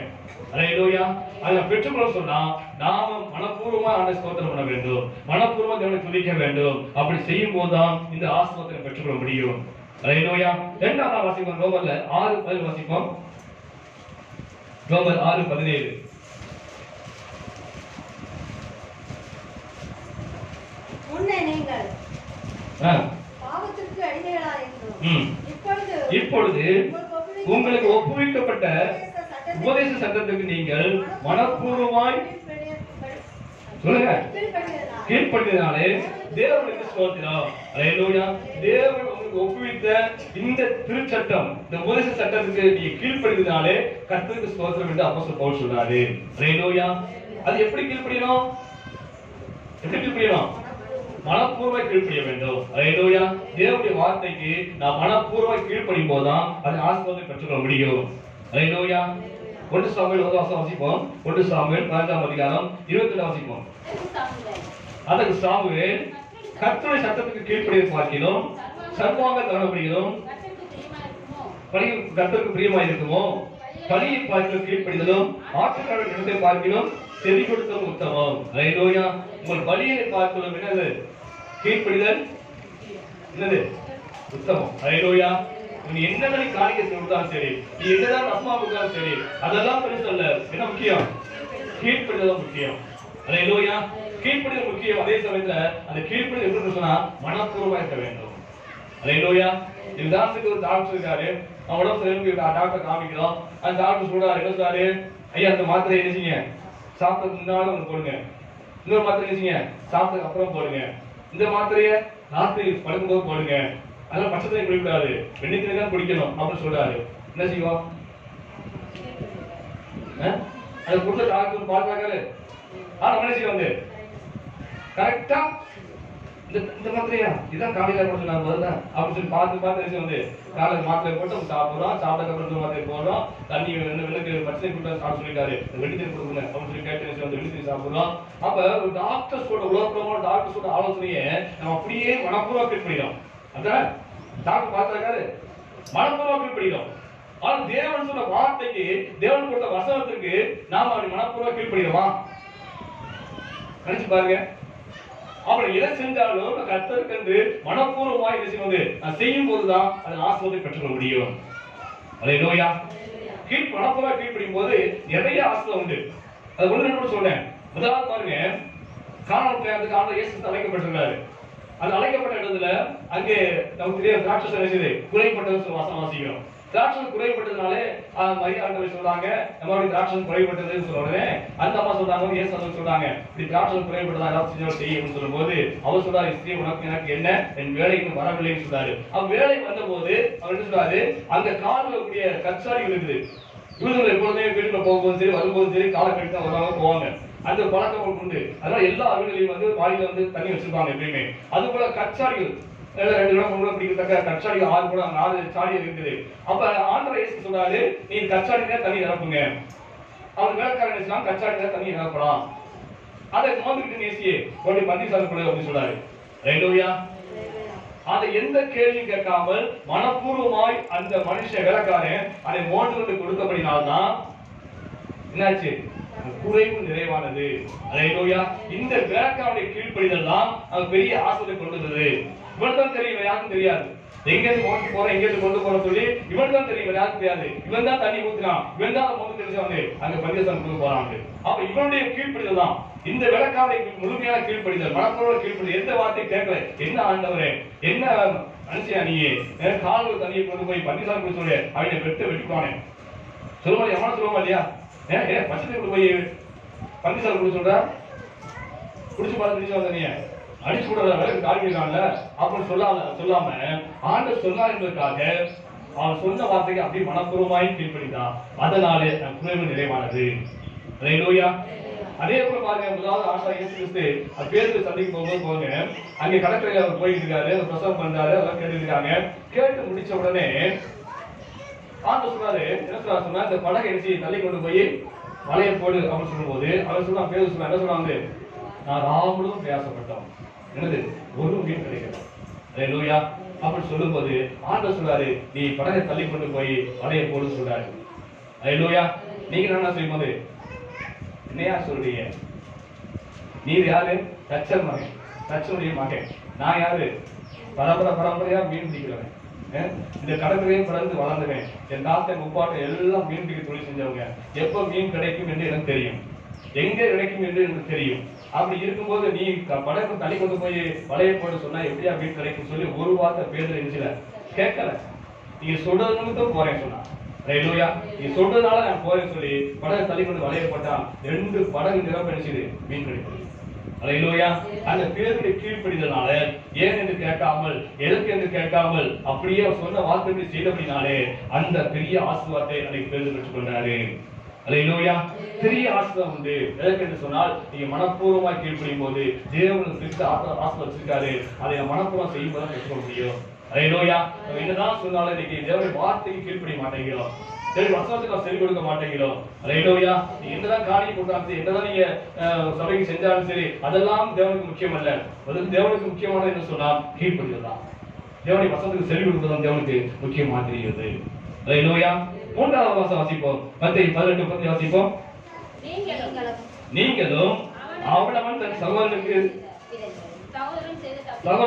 அல்லேலூயா. அதை பெற்றுக்கொள்ள சொன்னா நாம மனப்பூர்வமா ஆண்டவரை ஸ்தோத்திரம் பண்ண வேண்டும், மனப்பூர்வமா தேவனை துதிக்க வேண்டும். அப்படி செய்யும் போதுதான் இந்த ஆசீர்வாதத்தை பெற்றுக்கொள்ள முடியும். அல்லேலூயா. இரண்டாவது வாசிப்போம். ரோமர்ல 6:17 வாசிப்போம். ரோமர் 6:17. முன்னே நீங்கள் பாவத்திற்கு அடிமைகளாயிருந்தோம், இப்பொழுது உங்களுக்கு ஒப்புவிக்கப்பட்ட உபதேச சட்டத்துக்கு நீங்கள் மனப்பூர்வமாய் சொல்லுங்க கீழ்ப்படினாலே தேவனுக்கு ஸ்தோத்திரம். அல்லேலூயா. தேவன் உங்களுக்கு ஒப்புவித்த இந்த திருச்சட்டம், இந்த உபதேச சட்டத்துக்கு நீங்க கீழ்ப்படினாலே கர்த்தருக்கு ஸ்தோத்திரம் என்று அப்போஸ்தலர் பவுல் சொல்றாரு. அல்லேலூயா. அது எப்படி கீழ்ப்படியணும்? எப்படி கீழ்ப்படியணும்? மனப்பூர்வமாய் கீழ்ப்படிய வேண்டும். அல்லேலூயா. தேவனுடைய வார்த்தைக்கு நாம் மனப்பூர்வமாய் கீழ்ப்படியும் போதுதான் அது ஆசீர்வாதத்தை பெற்றுக்கொள்ள முடியும். அல்லேலூயா. 1 சாமுவேல் 1 வாசிப்போம். 1 சாமுவேல் 15ஆம் அதிகாரம் 22 வாசிப்போம். அதற்கு சாமுவேல் கர்த்தருடைய சட்டத்துக்கு கீழ்ப்படிவதை பார்க்கிறோம், சர்வாங்க தகனப்படுகிறோம், கர்த்தருக்கு பிரியமாய் இருக்குமோ, பலியை பார்க்கிறோம் கீழ்ப்படிதலும், ஆட்டுக்காரர் இடத்தை பார்க்கிறோம் செவி கொடுத்தலும் உத்தமம். அல்லேலூயா. உங்கள் பலியை பார்க்கிறோம் என்னது? கீழ்ப்படிதல் என்னது? உத்தமம். அல்லேலூயா. நீ என்னென்ன காரியத்தை சொல்றாலும் சரி, நீ என்னதான் அம்மா கொடுத்தாலும் சரி, அதெல்லாம் பெருசல்ல. என்ன முக்கியம்? கீழ்ப்படிதல் முக்கியம். அல்லேலூயா. கீழ்ப்படிதல் முக்கியம். அதே சமயத்துல அந்த கீழ்ப்படிதல் எப்படி சொன்னா மனப்பூர்வமா இருக்க வேண்டும். அல்லேலூயா. உதாரணத்துக்கு ஒரு டாக்டர் இருக்காரு, அவன் உடம்பு சரியில்லை, டாக்டர் காமிக்கிறோம். அந்த டாக்டர் சொல்றாரு, என்ன சொல்றாரு? ஐயா அந்த மாத்திரை என்னச்சிங்க சாப்பிட்டதுக்கு முன்னால ஒன்று போடுங்க, இன்னொரு மாத்திரை என்னச்சிங்க சாப்பிட்டதுக்கு அப்புறம் போடுங்க, இந்த மாத்திரையை ராத்திரி படுக்கும்போது போடுங்க, அதெல்லாம் பச்சை குடிக்கூடாது, வெண்ணி தான் குடிக்கணும் அப்படின்னு சொல்றாரு. என்ன செய்வோம்? அதை கொடுத்த டாக்டர் பார்த்தாக்காரு. ஆனா என்ன செய்ய வந்து கரெக்டா இந்த மாத்திரையா இதான் காலையில போட்டு நான் வருதா அப்படின்னு சொல்லி பார்த்து வந்து காலையில் மாத்திரை போட்டு சாப்பிடுறோம், சாப்பிட்ட அப்புறம் மாத்திரை போடுறோம், தண்ணி விளக்கு பச்சை கொடுத்தா சாப்பிட சொல்லிட்டாரு, வெள்ளித்தண்ணி கொடுக்கணும் அப்படின்னு சொல்லி கேட்டு வந்து வெள்ளித்தண்ணி சாப்பிடுறோம். அப்ப ஒரு டாக்டர் சொல்ற உலகப்புறமான டாக்டர் சொல்ற ஆலோசனையே நம்ம அப்படியே மனப்பூர்வமா கீழ்ப்படிக்கிறோம். அதான் டாக்டர் பார்த்தாக்காரு, மனப்பூர்வமா கீழ்ப்படிக்கிறோம். ஆனா தேவன் சொன்ன வார்த்தைக்கு, தேவன் கொடுத்த வசனத்துக்கு நாம அப்படி மனப்பூர்வமா கீழ்ப்படிக்கிறோமா? நினைச்சு பாருங்க. அவனை எதை செஞ்சாலும் கர்த்தருக்கு என்று மனப்பூர்வமாய் என்ன செய்வது செய்யும் போதுதான் அதன் ஆசீர்வாதத்தை பெற்றுக்கொள்ள முடியும். அல்லேலூயா. மனப்பூர்வமா கீழ்ப்படியும் போது நிறைய ஆசீர்வாதம் உண்டு. அது ஒண்ணு ரெண்டு சொல்றேன். முதலாவது பாருங்க, கானான் தேசத்துக்கு ஆண்டவர் இயேசு அழைக்கப்பட்டிருக்காரு. அந்த அழைக்கப்பட்ட இடத்துல அங்கே நமக்கு தெரியும் ராட்சச நினைச்சது குறைப்பட்டது வாசம் வாசிக்கிறோம். ராட்சசம் குறைப்பட்டதுனாலே மரியாதை சொல்றாங்க, நம்ம ராட்சசம் குறைப்பட்டதுன்னு சொல்றோடனே அந்த அம்மா சொல்றாங்க, ஏசு சொல்றாங்க, இப்படி ராட்சசம் குறைப்பட்டதா ஏதாவது செய்யும் சொல்லும் போது அவர் சொல்றாரு, ஸ்ரீ உனக்கு எனக்கு என்ன, என் வேலைக்கு வரவில்லைன்னு சொல்றாரு. அவன் வேலைக்கு வந்த போது அவர் என்ன சொல்றாரு, அங்க காலில் கூடிய கச்சாரிகள் இருக்குது. இவர்கள் எப்பொழுதுமே வீட்டுல போகும்போது சரி வரும்போது சரி காலை கட்டி தான் வருவாங்க போவாங்க. அந்த பழக்கம் உண்டு. அதனால எல்லா வீடுகளையும் வந்து வாயில வந்து தண்ணி வச்சிருப்பாங்க எப்பயுமே. அது போல கச்சாடிகள் 2 கிலோ 3 கிலோ பிடிக்கத்தக்க கச்சாடிகள் 6 சாடி இருக்குது. அப்ப ஆண்டவர் இயேசு சொல்றாரு, நீ கச்சாடியில தண்ணி நிரப்புங்க. அவர் வேலைக்காரன் நினைச்சான் கச்சாடியில தண்ணி நிரப்பலாம். அதை மோந்துக்கிட்டு நேசியே கொண்டு பந்தி சாப்பிடு அப்படின்னு சொல்றாரு. ஹல்லேலூயா. அதை எந்த கேள்வியும் கேட்காமல் மனப்பூர்வமாய் அந்த மனுஷ வேலைக்காரன் அதை மோண்டு கொண்டு கொடுத்தபடினால்தான் என்னாச்சு? குறைவு நிறைவானது. ஹல்லேலூயா. இந்த வேலைக்காரனுடைய கீழ்ப்படிதல் தான் பெரிய ஆசீர்வாதத்தை கொண்டு வந்தது. இவன் தான் தெரியும், யாருக்கும் தெரியாது. எங்க இருந்து மோண்டு போறேன், எங்க இருந்து கொண்டு போறேன் சொல்லி இவன் தான் தெரியும், யாருக்கும் தெரியாது. இவன் தான் தண்ணி ஊத்தினான், இவன் தான் மோந்து தெரிஞ்சவங்க அங்க பரிதேசம் கொண்டு போறாங்க. அப்ப இவனுடைய கீழ்ப்படிதல் தான் இந்த விளக்காவுடைய முழுமையான கீழ்ப்படிதல், மனப்பூர்வ கீழ்ப்படிதல். எந்த வார்த்தை கேட்கல, என்ன ஆண்டவரே, என்ன மனுஷியா நீயே, கால்கள் தண்ணியை கொண்டு போய் பரிதேசம் கொண்டு சொல்லி அவனை வெட்ட வெட்டிப்பானே சொல்லுவாங்க. எவனா சொல்லுவாங்க இல்லையா? பச்சத்தை கொண்டு போய் பரிதேசம் கொண்டு சொல்ற குடிச்சு பார்த்து பிடிச்சு வந்த நீ அடிச்சு கூட விளக்கு காட்டிருக்கான்ல அப்படின்னு சொல்லாம ஆண்டவர் சொன்னார் என்பதற்காக அவன் சொன்ன வார்த்தைக்கு அப்படியே மனப்பூர்வமாய் கீழ்ப்படித்தான். அதனாலே குறைவு நிறைவானது. ஹல்லேலூயா. அதே போல பாருங்க, முதலாவது ஆண்டவர் இயேசு கிறிஸ்து பேதுரு சந்திக்கு போகும்போது போங்க, அங்கே கடற்கரையில அவர் போயிட்டு இருக்காரு, அவர் பிரசவம் பண்றாரு, அதெல்லாம் கேட்டு இருக்காங்க. கேட்டு முடிச்ச உடனே ஆண்டவர் சொல்றாரு, என்ன சொன்னா, இந்த படகை எடுத்து தள்ளி கொண்டு போய் வலையை போடு அப்படின்னு சொல்லும் போது அவர் சொன்னா, பேதுரு சொன்னா என்ன சொன்னாங்க, நான் ராமுழும் பிரயாசப்பட்டோம், என்னது ஒரு மீன் கிடைக்கல. ஹல்லேலூயா. அப்படி சொல்லும் போது ஆண்டவர் சொல்றாரு, நீ படகை தள்ளி கொண்டு போய் வலையை போடு சொல்றாரு. ஹல்லேலூயா. நீங்க என்ன செய்யும் போது என்னையா சொல்றீங்க? நீர் யாரு? தச்சன் மகன், தச்சனுடைய மகன். நான் யாரு? பரம்பரையா மீன் பிடிக்கிறவன். இந்த கடற்கரையும் பிறந்து வளர்ந்துவேன். என் தாத்தா முப்பாட்டம் எல்லாம் மீன் பிடிக்க தொழில் செஞ்சவங்க. எப்ப மீன் கிடைக்கும் என்று எனக்கு தெரியும், எங்க கிடைக்கும் என்று எனக்கு தெரியும். அப்படி இருக்கும்போது நீ படகு தள்ளி கொண்டு போய் வலையை போட்டு சொன்னா எப்படியா மீன் கிடைக்கும் சொல்லி ஒரு வார்த்தை பேதுரு நினைச்சல கேட்கல. நீங்க சொல்றதுன்னு போறேன் சொன்னா. ஹல்லேலூயா. நீ சொல்றதுனால நான் போறேன்னு சொல்லி படகு தள்ளி கொண்டு வலையை போட்டான். 2 படகு நிரம்ப நினைச்சது மீன் கிடைக்கும். ஹல்லேலூயா. அந்த பேதுருடைய கீழ்ப்படிதனால ஏன் என்று கேட்காமல், எதற்கு என்று கேட்காமல் அப்படியே சொன்ன வார்த்தையை செய்தபடினாலே அந்த பெரிய ஆசீர்வாதத்தை அன்னைக்கு பேதுரு பெற்றுக் கொண்டாரு. ஹல்லேலூயா. பெரிய ஆசீர்வாதம் உண்டு. எதற்கு என்று சொன்னால், நீங்க மனப்பூர்வமாய் கீழ்ப்படியும் போது தேவனுக்கு பெரிய ஆசீர்வாதம் வச்சிருக்காரு. அதை மனப்பூர்வம் செய்யும் போது பெற்றுக்கொள்ள முடியும். ஹல்லேலூயா. என்னதான் சொன்னாலும் இன்னைக்கு தேவனுடைய வார்த்தைக்கு கீழ்ப்படிய மாட்டேங்கிறோம், தேவனுடைய வசனத்துக்கு நாம் செவி கொடுக்க மாட்டேங்கிறோம். ஹல்லேலூயா. நீங்க என்னதான் காரியம் கொடுத்தாலும், என்னதான் நீங்க சபைக்கு செஞ்சாலும் சரி, அதெல்லாம் தேவனுக்கு முக்கியம் அல்ல. அது தேவனுக்கு முக்கியமானது என்ன சொன்னா கீழ்ப்படிதல் தான். தேவனுடைய வசனத்துக்கு செவி கொடுப்பதுதான் தேவனுக்கு முக்கியமாக தெரிகிறது. ஹல்லேலூயா. 3வது வசனம் வாசிப்போம். மத்தேயு 18:10 வாசிப்போம். நீங்களும் அவனவன் தன் சகோதரனுக்கு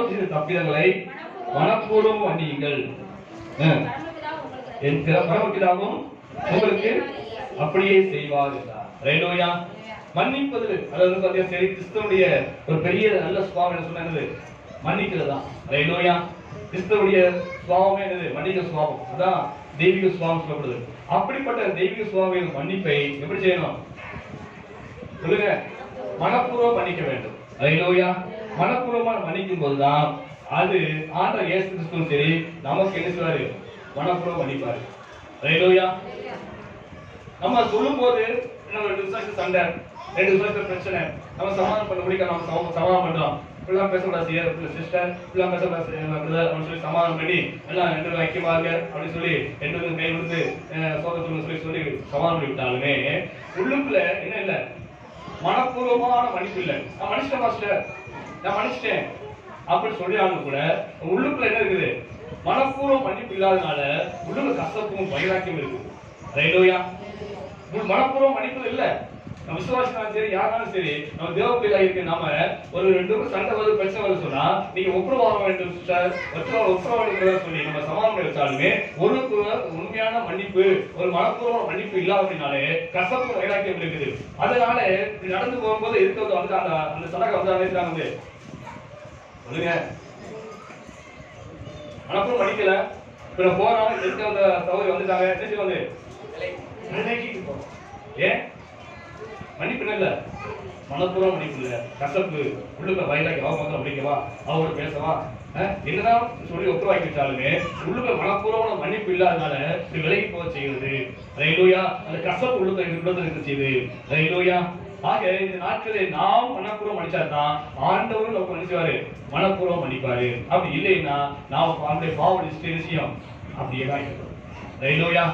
செய்த தப்பிதங்களை மனப்பூர்வம் மன்னியுங்கள், என் பரமபிதாவும் உங்களுக்கு அப்படியே செய்வார் என்றார். ஹல்லேலூயா. மன்னிப்பது, அதாவது பாத்தீங்கன்னா சரி, கிறிஸ்துவுடைய ஒரு பெரிய நல்ல சுபாவம் என்ன சொன்னா என்னது? மன்னிக்கிறது தான். ஹல்லேலூயா. கிறிஸ்துவுடைய சுபாவமே என்னது? மன்னிக்கிற சுபாவம். அதான் தெய்வீக சுபாவம் சொல்லப்படுது. அப்படிப்பட்ட தெய்வீக சுபாவம் மன்னிப்பை எப்படி செய்யணும் சொல்லுங்க? மனப்பூர்வம் மன்னிக்க வேண்டும். ஹல்லேலூயா. மனப்பூர்வமா மன்னிக்கும் போதுதான் அது ஆண்டவர் இயேசு கிறிஸ்துவும் சரி நமக்கு என்ன செய்வாரு? மனப்பூர்வம் மன்னிப்பாரு. ஹல்லேலூயா. நம்ம சொல்லும் போது நம்ம 2 விசுவாச சண்டை, 2 விசுவாச பிரச்சனை, நம்ம சமாதானம் பண்ண முடிக்க நம்ம சமாதானம் பண்றோம். இப்படிலாம் பேசக்கூடாது சிஸ்டர், இப்படிலாம் பேசக்கூடாது பிரதர் அப்படின்னு சொல்லி சமாதானம் பண்ணி எல்லாம் 2 ஐக்கியமாக அப்படின்னு சொல்லி 2 கை கொடுத்து சோதனை சொல்லி சமாதானம் பண்ணி விட்டாலுமே உள்ளுக்குள்ள என்ன இல்லை? மனப்பூர்வமான மன்னிப்பு இல்லை. நான் மன்னிச்சிட்டேன் மாஸ்டர், நான் மன்னிச்சிட்டேன் அப்படின்னு சொல்லியாலும் கூட உள்ளுக்குள்ள என்ன இருக்குது? மனப்பூர்வ மன்னிப்பு இல்லாதனால உள்ளுக்குள்ள கசப்பும் வைராக்கியம் இருக்குது. ஹல்லேலூயா. மனப்பூர்வ மன்னிப்பு இல்லை. நம்ம விசுவாசினாலும் சரி, யாராலும் சரி, நம்ம தேவ பிள்ளையா இருக்கு, நாம ஒரு 2 சண்டை வருது, பிரச்சனை வருது சொன்னா நீங்க ஒப்புரவாக வேண்டும் சார், ஒப்புரவாக சொல்லி நம்ம சமாதானம் வச்சாலுமே ஒரு உண்மையான மன்னிப்பு, ஒரு மனப்பூர்வ மன்னிப்பு இல்லாத அப்படின்னாலே கசப்பு வைராக்கியம் இருக்குது. அதனால நடந்து போகும்போது இருக்கிறது வந்து அந்த சடகை வந்து அழைக்கிறாங்க சொல்லுங்க. மனப்பூர்வம் மன்னிக்கல, இப்ப போறோம், இருக்க அந்த சகோதரி வந்துட்டாங்க, என்ன வந்து ஏன் மன்னிப்பு இல்ல? மனப்பூர்வம் மன்னிப்பு இல்ல, கசப்பு உள்ளுக்க வயலாக்கி அவ மாத்திரம் முடிக்கவா, அவரோட பேசவா, என்னதான் சொல்லி ஒப்புரவாக்கி வச்சாலுமே உள்ளுக்க மனப்பூர்வமான மன்னிப்பு இல்லாதனால விலகி போக செய்யுது. ஹல்லேலூயா. அந்த கசப்பு உள்ளுக்க செய்யுது. ஹல்லேலூயா. ஆக இந்த நாட்களில் நாம் மனப்பூர்வம் மன்னிச்சாதான் ஆண்டவரும் நமக்கு மன்னிச்சுவாரு, மனப்பூர்வம் மன்னிப்பாரு. அப்படி இல்லைன்னா நாம் அவருடைய பாவ விஷயம் அப்படியே தான் இருக்கும். ஹல்லேலூயா.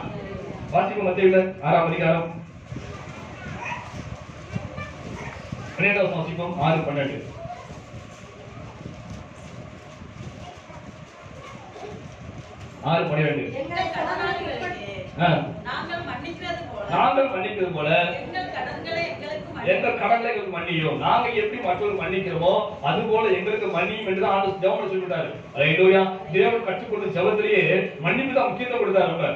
வாசிப்போம் மத்தேயுல 6ஆம் அதிகாரம் 12வது வாசிப்போம். 6:12. 6:12. எங்கள் கடனாளிகளுக்கு நாங்கள் மன்னிக்கிறது போல எங்கள் கடன்களை எங்களுக்கு மன்னியும். நாங்க எப்படி மற்றவர்கள் மன்னிக்கிறோமோ அது போல எங்களுக்கு மன்னியும் என்று தான் ஆண்டவர் ஜெபம் சொல்லிட்டாரு. ஹல்லேலூயா. தேவன் கற்றுக் கொடுத்த ஜெபத்திலேயே மன்னிப்பு தான் முக்கியத்துவம் கொடுத்தாரு. ரொம்ப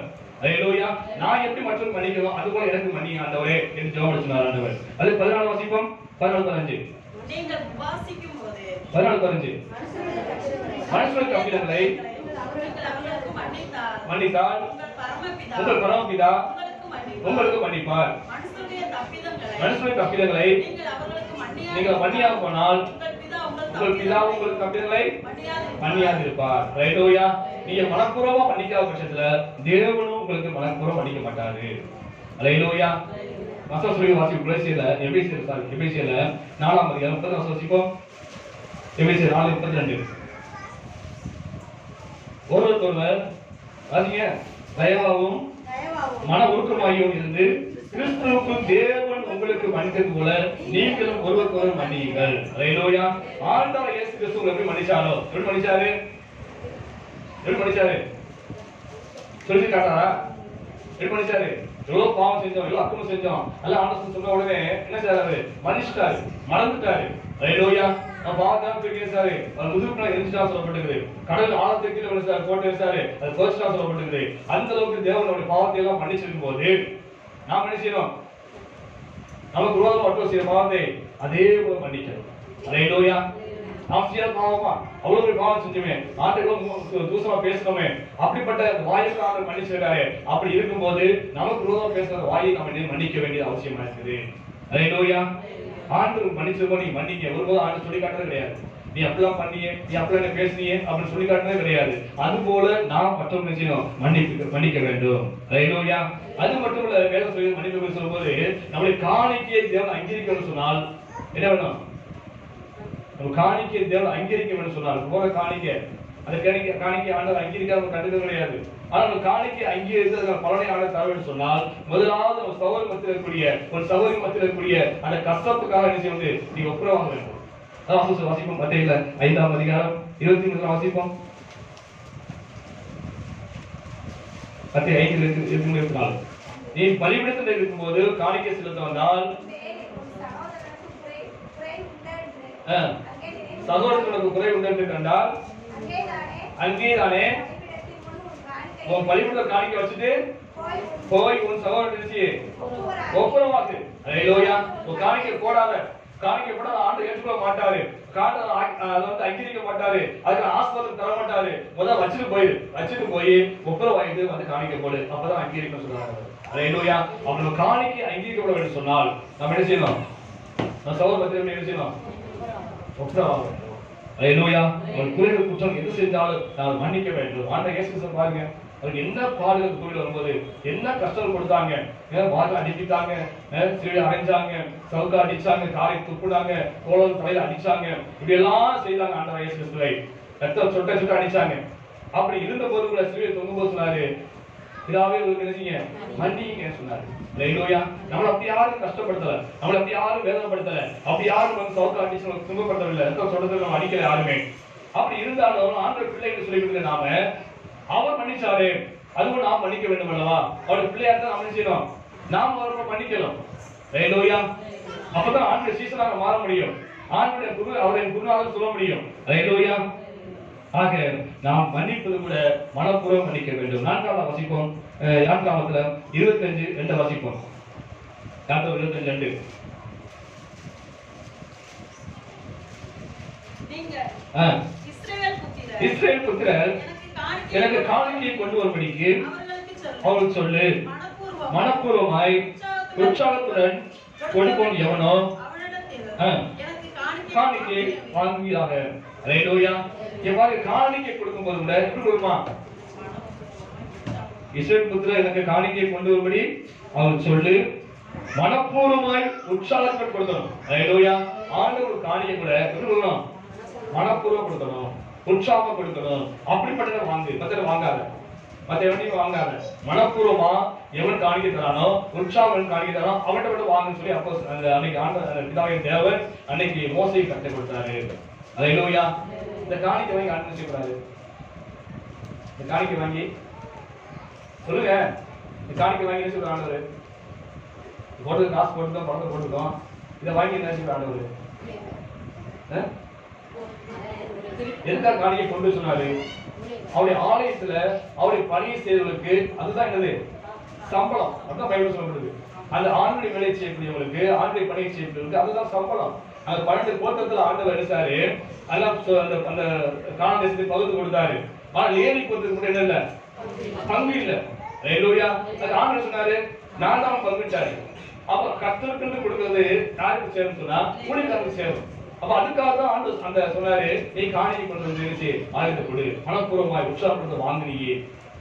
ஹல்லேலூயா. நான் எப்படி மற்றவர்கள் மன்னிக்கிறோம் அது போல எனக்கு மன்னியும் ஆண்டவரே என்று ஜெபம் சொன்னார் ஆண்டவர். அது 14 வாசிப்போம். 14:15. நீங்கள் உபவாசிக்கும் போது 14:15. மனுஷனுடைய தப்பிதங்களை மன்னித்தால் உங்கள் பரமபிதா உங்களுக்கு மன்னிப்பார். மனுஷனுடைய தப்பிதங்களை நீங்கள் மன்னியாம போனால் உங்கள் பிதா உங்களுக்கு தப்பிதங்களை மன்னியாதிருப்பார். ஹல்லேலூயா. நீங்க மனப்பூர்வமா மன்னிக்காத பட்சத்துல தேவனும் உங்களுக்கு மனப்பூர்வம் மன்னிக்க மாட்டாரு. ஹல்லேலூயா. வசனம் சொல்லி வாசிப்போம். எபேசியர்ல 4ஆம் அதிகாரம் 30 வசனம் வாசிப்போம். எபேசியர் 4:32. ஒருவருக்கொருவர் வாசிங்க. தயவாகவும் மன உருக்கமாகவும் இருந்து கிறிஸ்துவுக்கு தேவன் உங்களுக்கு மன்னித்தது போல நீங்களும் ஒருவருக்கொருவர் மன்னியுங்கள். ஹல்லேலூயா. ஆண்டவர் இயேசு கிறிஸ்து எப்படி மன்னிச்சாரோ எப்படி மன்னிச்சாரு? சொல்லி காட்டாரா? எப்படி மன்னிச்சாரு? எவ்வளவு பாவம் செஞ்சோம், எவ்வளவு அக்கிரமம் செஞ்சோம், எல்லாம் ஆண்டவர் சொன்ன உடனே என்ன செய்யறாரு? மன்னிச்சிட்டாரு, மறந்துட்டாரு. ஹல்லேலூயா. நான் பாவத்தான் தூக்கி எரிச்சாரு, அது முதுகுல எரிஞ்சிட்டா சொல்லப்பட்டிருக்குது. கடல் ஆழத்துக்கு கீழே விழுந்தாரு, போட்டு எரிச்சாரு, அது கோச்சிட்டா சொல்லப்பட்டிருக்குது. அந்த அளவுக்கு தேவனுடைய பாவத்தை எல்லாம் மன்னிச்சிருக்கும் போது நாம் என்ன செய்யணும்? நமக்கு விரோதமா ஒட்டு செய்யற பாவத்தை அதே போல மன்னிக்கணும். ஹல்லேலூயா. நாம் செய்யற பாவமா அவ்வளவு ஒரு பாவம் செஞ்சுமே, ஆண்டவரும் தூசமா பேசணுமே, அப்படிப்பட்ட வாயுக்கு ஆண்டவர் மன்னிச்சிருக்காரு. அப்படி இருக்கும்போது நமக்கு விரோதமா பேசுற வாயை நம்ம மன்னிக்க வேண்டியது அவசியமா இருக்குது. ஹல்லேலூயா. ஆண்டவர் மன்னிச்சிருக்கோம், நீ மன்னிக்க ஒருபோதும் ஆண்டவர் சொல்லி காட்டுறது கிடையாது. நீ அப்படிலாம் பண்ணியே, நீ அப்படிலாம் பேசினியே அப்படின்னு சொல்லி காட்டுறதே கிடையாது. அது போல நாம் மற்றவங்க செய்யணும், மன்னிக்க வேண்டும். ஹல்லேலூயா. அது மட்டும் இல்ல, வேதம் சொல்லி மன்னிப்பு சொல்லும்போது நம்முடைய காணிக்கையை தேவன் அங்கீகரிக்கணும்னு சொன்னால் என்ன வேணும்? நம்ம காணிக்கையை தேவன் அங்கீகரிக்க வேண்டும் சொன்னால் போற காணிக்கை அந்த காணிக்கை ஆண்டவர் அங்கீகரிக்காத கண்டுக்க கிடையாது. ஆனால் நம்ம காணிக்கை அங்கீகரித்து பலனை ஆண்டவர் தர வேண்டும் சொன்னால் முதலாவது நம்ம சகோதரி மத்தியில் இருக்கக்கூடிய அந்த கஷ்டத்துக்காக என்ன செய்வது? நீங்க ஒப்புரவாக வேண்டும். வாசிப்போம். மத்தேயுல 5ஆம் அதிகாரம் 23 வாசிப்போம். மத்தேயு 5:24. நீ பலிபீடத்தில் இருக்கும்போது காணிக்கை செலுத்த வந்தால் சகோதரனுக்கு குறை உண்டு என்று கண்டால் அங்கேதானே உன் பலிபீடத்தில் காணிக்கை வச்சுட்டு போய் உன் சகோதரன் ஒப்புரவாக்கு. ஹல்லேலூயா. உன் காணிக்கை போடாத ஆண்டு ஏற்றுக்கொள்ள மாட்டாரு, அங்கீகரிக்க மாட்டாரு, அதுக்கு ஆஸ்பத்திரி தர மாட்டாரு. முதல்ல வச்சுட்டு போய் ஒப்புரவாயிட்டு வந்து காணிக்க போடு, அப்பதான் அங்கீகரிக்க சொல்றாங்க. ஹல்லேலூயா. அப்படி காணிக்கை அங்கீகரிக்கப்பட வேண்டும் சொன்னால் நம்ம என்ன செய்யணும்? நம்ம சகோதரன் என்ன செய்யணும்? ஒப்புரவாக வேண்டும். ஹல்லேலூயா. ஒரு குறைகள் குற்றம் எது செஞ்சாலும் நான் மன்னிக்க வேண்டும். ஆண்டவர் இயேசு கிறிஸ்து பாருங்க, அவருக்கு என்ன பாடுகள் கோயில் வரும்போது என்ன கஷ்டம் கொடுத்தாங்க. வாழை அடிக்கிட்டாங்க, சிறுவை அரைஞ்சாங்க, சவுக்க அடிச்சாங்க, காரை துப்புடாங்க, கோலம் தலையில அடிச்சாங்க, இப்படி எல்லாம் செய்தாங்க. ஆண்டவர் இயேசு கிறிஸ்துவை ரத்தம் சொட்ட அடிச்சாங்க. அப்படி இருந்த போது கூட சிறுவை தொங்கும் போது சொன்னாரு, பிதாவே உங்களுக்கு என்ன செய்யுங்க? மன்னிங்க சொன்னாரு. ஹல்லேலூயா. நம்மள அப்படி யாரும் கஷ்டப்படுத்தல, நம்மள அப்படி யாரும் வேதனைப்படுத்தல, அப்படி யாரும் நம்ம சவுக்க அடிச்சு நம்ம துன்பப்படுத்தவில்லை, ரத்தம் சொட்டத்தை நம்ம அடிக்கல யாருமே. அப்படி இருந்தாலும் ஆண்டவர் பிள்ளைகள் சொல்லிவிட்டு நாம அவர் மன்னிச்சாரு, அதுவும் நாம் மன்னிக்க வேண்டும் அல்லவா? அவருடைய பிள்ளையா இருந்தா நாம் என்ன செய்யணும்? நாம் அவரை மன்னிக்கணும். ஹல்லேலூயா. அப்பதான் ஆண்டவர் சீசனாக மாற முடியும், அவருடைய குருநாதர் சொல்ல முடியும். ஹல்லேலூயா. ஆக நாம் மன்னிப்பது கூட மனப்பூர்வம் மன்னிக்க வேண்டும். 4ஆம் வாசிப்போம். யாத்ராகமத்துல 25:2 வாசிப்போம். யாத்ராகமம் 25:2. இஸ்ரவேல் புத்திரர் எனக்கு காணிக்கையை கொண்டு வரும்படிக்கு அவர்கள் சொல்லு, மனப்பூர்வமாய் உற்சாகத்துடன் கொடுப்போம் எவனோ காணிக்கை வாங்குவீராக. ஹல்லேலூயா. எவ்வாறு காணிக்கை கொடுக்கும் போது கூட எப்படி கொடுக்குமா? இஸ்ரவேல் புத்திரர் எனக்கு காணிக்கையை கொண்டு வரும்படி அவர்கள் சொல்லு, மனப்பூர்வமாய் உற்சாகத்தோடு கொடுக்கணும். ஹalleluya. ஆண்டவர் காணியை கூட எப்படி கொடுக்கணும்? மனப்பூர்வமா கொடுக்கணும், உற்சாகமா கொடுக்கணும். அப்படிப்பட்டதை வாங்கு, மத்தத வாங்காத, மத்த எவனையும் வாங்காத. மனப்பூர்வமா எவன் காணிக்கை தரானோ, உற்சாகம் காணிக்கை தரானோ அவன்கிட்ட மட்டும் வாங்குன்னு சொல்லி அப்போ அந்த அன்னைக்கு ஆண்டவர் பிதாவின் தேவன் அன்னைக்கு மோசேக்கு கற்றுக் கொடுத்தாரு. ஹalleluya. இந்த காணிக்கை வாங்கி ஆண்டவர் செய்யக்கூடாது. இந்த காணிக்கை வாங்கி சொல்லுங்க, இந்த காணிக்கை வாங்கி என்ன சொல்ற ஆண்டவர்? போட்டு காசு போட்டுதான் பணத்தை போட்டுக்கோம், இதை வாங்கி என்ன செய்யற ஆண்டவர்? எதுக்காக காணிக்கை கொண்டு சொன்னாரு? அவருடைய ஆலயத்துல அவருடைய பணியை செய்வதற்கு அதுதான் என்னது? சம்பளம். அதுதான் பைபிள் சொல்லப்படுது. அந்த ஆண்டுடைய வேலையை செய்யக்கூடியவங்களுக்கு, ஆண்டுடைய பணியை செய்யக்கூடியவங்களுக்கு அதுதான் சம்பளம். அந்த 12 கோத்திரத்துல ஆண்டவர் எடுத்தாரு, எல்லாம் அந்த கானான் தேசத்துக்கு பகுத்து கொடுத்தாரு. ஆனா லேவி கோத்திரத்துக்கு கூட என்ன இல்ல, பங்கு இல்ல. ஹalleluya. அது ஆண்டவர் சொன்னாரு, நான் தான் பங்குச்சாரு. அப்ப கர்த்தருக்கு கொடுக்கிறது யாருக்கு சேரும் சொன்னா ஊழியக்காரருக்கு சேரும். அப்ப அதுக்காக தான் ஆண்டவர் அந்த சொன்னாரு, நீ காணிக்கை கொண்டு வந்து இருந்துச்சு ஆலயத்தை கொடு, மனப்பூர்வமாய் உற்சாகப்படுத்த வாங்கினியே.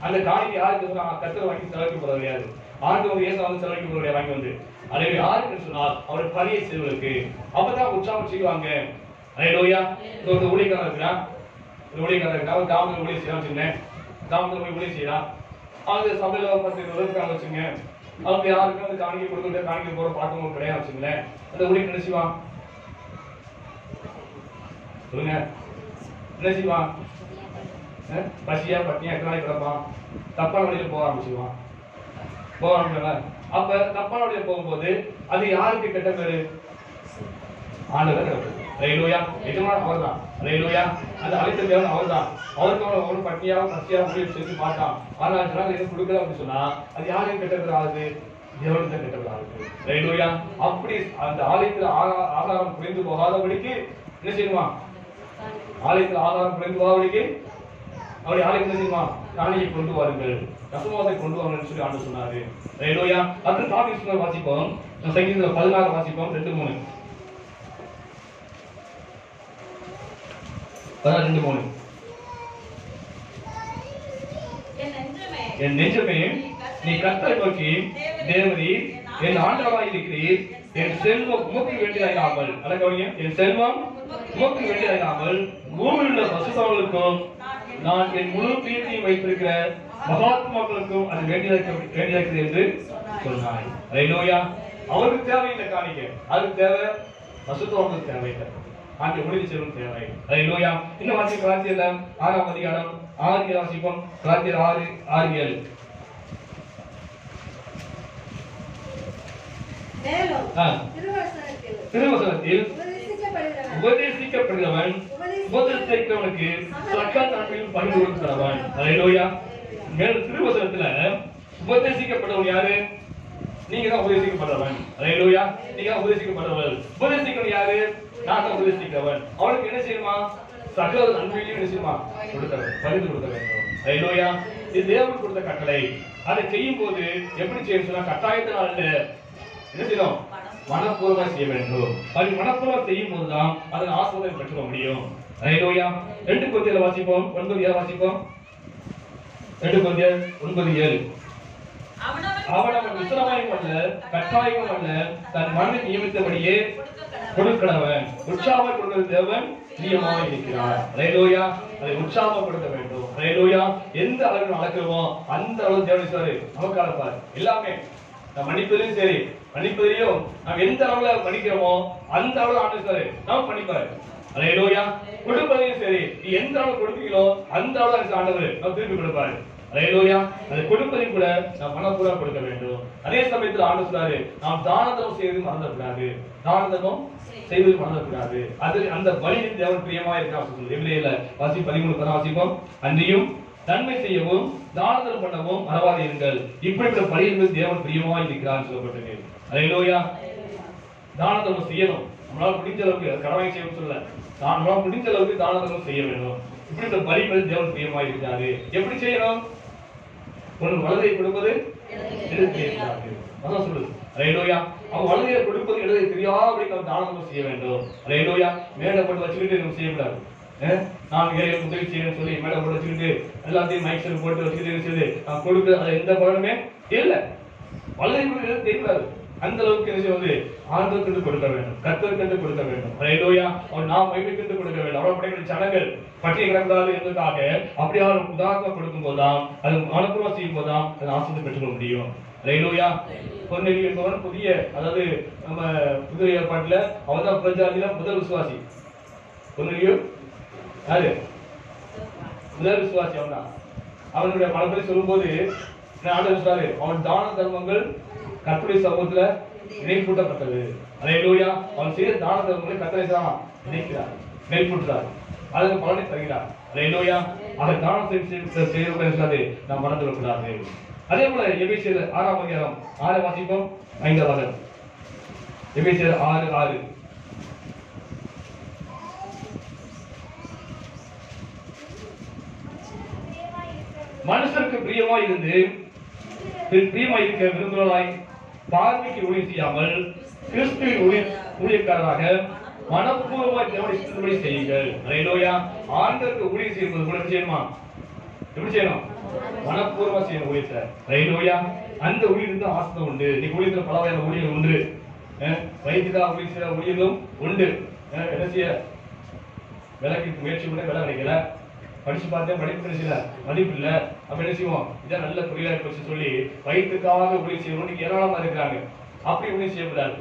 அந்த காணிக்கை யாருக்கு சொன்னா கர்த்தர் வாங்கி செலவழிக்க போறது கிடையாது, ஆண்டவர் இயேசு வந்து செலவழிக்க போறது கிடையாது. வாங்கி வந்து அதே யாருக்கு சொன்னால் அவருடைய பணியை செய்வதற்கு அப்பதான் உற்சாகம் செய்வாங்க. ஹalleluya. ஒரு ஊழியக்காரர் இருக்கிறான், ஒரு ஊழியக்காரர் இருக்கா, ஒரு காமத்தில் ஊழிய செய்யலாம் வச்சுக்கேன், காமத்தில் போய் ஊழிய செய்யலாம். அவங்க சபையில 10 இருக்காங்க வச்சுங்க, அவங்க யாருக்கும் அந்த காணிக்கை கொடுக்குறது காணிக்கை போற பார்க்கவும் கிடையாது வச்சுங்களேன். அந்த ஊழிய என்ன செய்வான் சொல்லுங்க? என்ன செய்வான்? பசியா பட்டினியா எத்தனை நாளைக்கு கிடப்பான்? தப்பான வழியில போக ஆரம்பிச்சுவான். போக ஆரம்பிச்சாங்க. அப்ப தப்பான வழியில போகும்போது அது யாருக்கு கெட்ட பேரு? ஆண்டவர் கெட்ட பேரு. ஹalleluya. எஜமான் அவர்தான். ஹalleluya. அந்த அழைத்த தேவன் அவர்தான். அவருக்கு அவன் பட்டினியா பசியா முடிவு செஞ்சு பார்த்தான். ஆனால் ஜனங்கள் எதுவும் கொடுக்கல அப்படின்னு சொன்னா அது யாருக்கு கெட்ட பேர் ஆகுது? தேவனுக்கு கெட்ட பேர் ஆகுது. ஹalleluya. அப்படி அந்த ஆலயத்துல ஆகாரம் குறைந்து போகாதபடிக்கு என்ன செய்வான்? ஆலயத்தில் ஆதாரம் குறைந்து போகாதபடிக்கு அவருடைய ஆலயத்தில் என்ன செய்வான்? காணியை கொண்டு வாருங்கள், தசமபாகத்தை கொண்டு வாருங்கள் சொல்லி ஆண்டவர் சொன்னாரு. ஹalleluya. அடுத்து தாவீது சொன்ன வாசிப்போம், சங்கீதம் 16 வாசிப்போம், 2-3. 2-3. என் நெஞ்சமே நீ கர்த்தரை நோக்கி தேவரீர் என் ஆண்டவராய் இருக்கிறீர், என் செல்வம் உமக்கு வேண்டியதாயிராமல், அழகவனிய என் செல்வம் உமக்கு வேண்டியதாயிராமல் பூமியில் உள்ள பசுத்தவர்களுக்கும் நான் என் முழு பிரியத்தையும் வைத்திருக்கிற மகாத்மாக்களுக்கும் அது வேண்டியிருக்கிறது என்று சொன்னாய். ஹalleluya. அவருக்கு தேவையில்லை காணிக்கை, அதுக்கு தேவை பசுத்தவர்களுக்கு தேவையில்லை, ஆண்டு முடிவு செல்வம் தேவை. ஹalleluya. இன்னும் வாசிப்போம் கலாத்தியர் 6ஆம் அதிகாரம் 6 வாசிப்போம், கலாத்தியர் 6:6-7. திருவசனத்தில் உபதேசிக்கப்படுகிறவன் உபதேசிக்கிறவனுக்கு சகல நன்மையும் பகிர்ந்து கொடுக்கிறவன். ஹalleluya. மேலும் திருவசனத்துல உபதேசிக்கப்பட்டவன் யாரு? நீங்க தான் உபதேசிக்கப்படுறவன். ஹalleluya. நீங்க தான் உபதேசிக்கப்படுறவன். உபதேசிக்கிறவன் யாரு? நான் தான் உபதேசிக்கிறவன். அவனுக்கு என்ன செய்யணுமா? சகல நன்மையும் என்ன செய்யணுமா? கொடுக்கிறவன், பகிர்ந்து கொடுக்க வேண்டும். ஹalleluya. இது தேவன் கொடுத்த கட்டளை. அதை செய்யும் போது எப்படி செய்யணும் சொன்னா கட்டாயத்தினால என்ன செய்யணும்? மனப்பூர்வமா செய்ய வேண்டும். அது மனப்பூர்வம் செய்யும் போதுதான் அதன் ஆசீர்வாதம் பெற்றுக்க முடியும். ஹalleluya. 2 கொரிந்தியர் வாசிப்போம், 9 வாசிப்போம். 2 கொரிந்தியர் 9:7. அவனவன் விசுவாசம் அல்ல கட்டாயம் அல்ல தன் மனதை நியமித்தபடியே கொடுக்கிறவன் உற்சாகம் கொடுக்கிற தேவன் பிரியமாக இருக்கிறார். ஹalleluya. அதை உற்சாகம் கொடுக்க வேண்டும். ஹalleluya. எந்த அளவுக்கு அளக்கிறோமோ அந்த அளவு தேவன் சொல்றாரு நமக்கு அளப்பார். எல்லாமே நாம் மன்னிப்பதிலும் சரி, மன்னிப்பதிலையும் நாம் எந்த அளவுல மன்னிக்கிறோமோ அந்த அளவு ஆண்டவர் சொல்றாரு நாம் மன்னிப்பார். ஹalleluya. கொடுப்பதிலும் சரி, நீ எந்த அளவு கொடுப்பீங்களோ அந்த அளவு ஆண்டவர் நாம் திருப்பி கொடுப்பார். ஹalleluya. அதை கொடுப்பதையும் கூட நாம் மனப்பூர்வமா கொடுக்க வேண்டும். அதே சமயத்தில் ஆண்டவர் சொல்றாரு நாம் தானதம் செய்வது மறந்துடக்கூடாது, தானதம் செய்வது மறந்துடக்கூடாது. அது அந்த பலியின் தேவன் பிரியமா இருக்கான்னு சொல்லுது. எபிரேயர்ல வாசி 13 வாசிப்போம். அன்றியும் நன்மை செய்யவும் தானதம் பண்ணவும் மறவாதீர்கள், இப்படிப்பட்ட பலியின் தேவன் பிரியமா இருக்கிறான்னு சொல்லப்பட்டிருக்கு. ஹalleluya. தானதம் செய்யணும், நம்மளால முடிஞ்ச அளவுக்கு கடமை செய்யணும் சொல்ல, நம்மளால முடிஞ்ச அளவுக்கு தானதம் செய்ய வேண்டும். இப்படிப்பட்ட பலியின் தேவன் பிரியமா இருக்கிறாரு. எப்படி செய்யணும்? உன் வலதை கொடுப்பது இடது கையிலாது. அதான் சொல்லுது. ஹalleluya. அவன் வலதையை கொடுப்பது இடதை தெரியாதபடி அவன் தானதம் செய்ய வேண்டும். ஹalleluya. மேடை போட்டு வச்சுக்கிட்டு நம்ம செய்யக்கூடாது. நான் ஏழை உதவி செய்யணும்னு சொல்லி மேடை போட்டு வச்சுக்கிட்டு எல்லாத்தையும் மைக் செல் போட்டு வச்சுக்கிட்டு நான் கொடுக்க அது எந்த பலனுமே இல்லை. வலதை கொடுக்கிறது தெரியக்கூடாது. அந்த அளவுக்கு என்ன செய்வது ஆண்டவருக்கு கொடுக்க வேண்டும், கர்த்தருக்கு கொடுக்க வேண்டும். ஹல்லேலூயா. அவர் நாம் மகிமைக்கு கொடுக்க வேண்டும். அவரோட படைக்கிற ஜனங்கள் பட்டினி கிடக்கூடாது என்பதற்காக அப்படியே உதாரணம் கொடுக்கும் போதுதான், அது மனப்பூர்வம் செய்யும் போதுதான் அதை ஆசீர்வாதத்தை பெற்றுக்கொள்ள முடியும். ஹல்லேலூயா. கொர்நேலியு என்பவன் புதிய, அதாவது நம்ம புதிய ஏற்பாட்டுல அவன் தான் பிரஜாதியில முதல் விசுவாசி. கொர்நேலியு யாரு? முதல் விசுவாசி அவன் தான். அவனுடைய மனப்படி சொல்லும் போது ஆண்டவர் சொல்றாரு, அவன் தான தர்மங்கள் கர்த்தருடைய சமூகத்துல இணைப்பூட்டப்பட்டது. ஹல்லேலூயா. அவன் செய்த தான தர்மங்களை கர்த்தர் இணைக்கிறார், இணைப்பூட்டுறார், அதற்கு பலனை தருகிறார். ஹல்லேலூயா. ஆக தானம் செய்வது நாம் மறந்து விடக்கூடாது. அதே போல எபேசியர் 6ஆம் அதிகாரம் 6 வாசிப்போம். 5ஆம் வசனம். எபேசியர் 6:6. மனுஷருக்கு பிரியமாய் இருந்து பிரியமாய் இருக்க விரும்புவதாய் பார்வைக்கு ஊழியம் செய்யாமல் கிறிஸ்துவின் ஊழியக்காரராக மனப்பூர்வமாய் தேவனுடைய சித்தப்படி செய்யுங்கள். ஹல்லேலூயா. ஆண்டவருக்கு ஊழியம் செய்யும்போது கூட செய்யணுமா? எப்படி செய்யணும்? மனப்பூர்வமா செய்யணும் ஊழியத்தை. ஹல்லேலூயா. அந்த ஊழியத்துக்கு தான் ஆசை உண்டு. இன்னைக்கு ஊழியத்துல பல வகையான ஊழியர்கள் உண்டு. வைத்தியதா ஊழியம் செய்யற ஊழியர்களும் உண்டு. என்ன செய்ய விலைக்கு முயற்சி பண்ண விலை கிடைக்கல, படிச்சு பார்த்தேன் படிப்பு கிடைச்சல, மதிப்பு இல்லை, அப்ப என்ன செய்வோம்? இதான் நல்ல தொழிலா வச்சு சொல்லி வயிற்றுக்காக ஊழியம் செய்யணும் ஏராளமா இருக்கிறாங்க. அப்படி ஊழியம் செய்யக்கூடாது.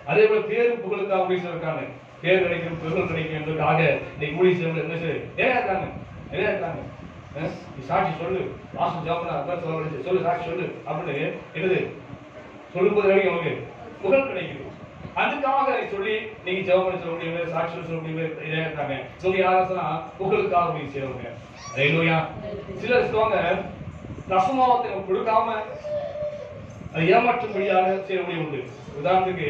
அதே போல பேரு புகழுக்காக ஊழியம் செய்யறாங்க. பேர் கிடைக்கும், புகழ் கிடைக்கும் என்பதற்காக இன்னைக்கு ஊழியம் செய்யறது என்ன செய்ய நிறைய இருக்காங்க, நிறைய இருக்காங்க. நீ சாட்சி சொல்லு, மாசம் ஜாபனா சொல்லு, சாட்சி சொல்லு அப்படின்னு என்னது சொல்லும்போது வரைக்கும் நமக்கு புகழ் கிடைக்குது. அதுக்காக சொல்லி நீங்க ஜெபம் பண்ண சொல்ல முடியும், சாட்சி சொல்ல முடியும், இதே இருக்காங்க. சொல்லி யாராச்சும் புகழுக்காக ஊழியம் செய்யறவங்க. ஹல்லேலூயா. சிலர் சொல்லுவாங்க தசமாவத்தை கொடுக்காம அதை ஏமாற்ற முடியாத செய்ய முடியும் உண்டு. உதாரணத்துக்கு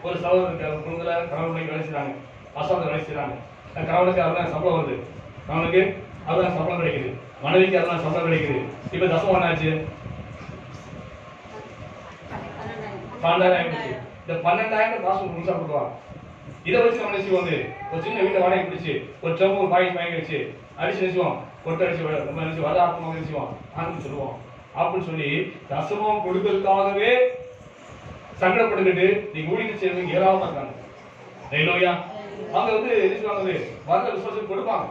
ஒரு சகோதரருக்கு குடும்பத்துல கணவனை வேலை செய்யறாங்க, அசாத வேலை செய்யறாங்க. கணவனுக்கு அதெல்லாம் சம்பளம் வருது, கணவனுக்கு அதெல்லாம் சம்பளம் கிடைக்குது, மனைவிக்கு அதெல்லாம் சம்பளம் கிடைக்குது. இப்ப தசம் என்னாச்சு? 12,000 ஆயிடுச்சு. இந்த 12,000 மாசம் முழுசா கொடுப்பாங்க. இதை வச்சு நம்ம நினைச்சுவோம், ஒரு சின்ன வீட்டை வாடகை பிடிச்சு ஒரு சம்பு ஒரு பாக்கெட் வாங்கி வச்சு அடிச்சு நினைச்சுவோம், கொட்டை அடிச்சு நம்ம நினைச்சு வர ஆத்மா நினைச்சுவோம் ஆன்னு சொல்லுவோம். அப்படின்னு சொல்லி தசமம் கொடுக்கறதுக்காகவே சங்கடப்பட்டுக்கிட்டு நீங்க ஊழியத்தை செய்யறதுக்கு ஏராளமா இருக்காங்க. ஹல்லேலூயா. அவங்க நினைச்சுவாங்க வர விசுவாசம் கொடுப்பாங்க,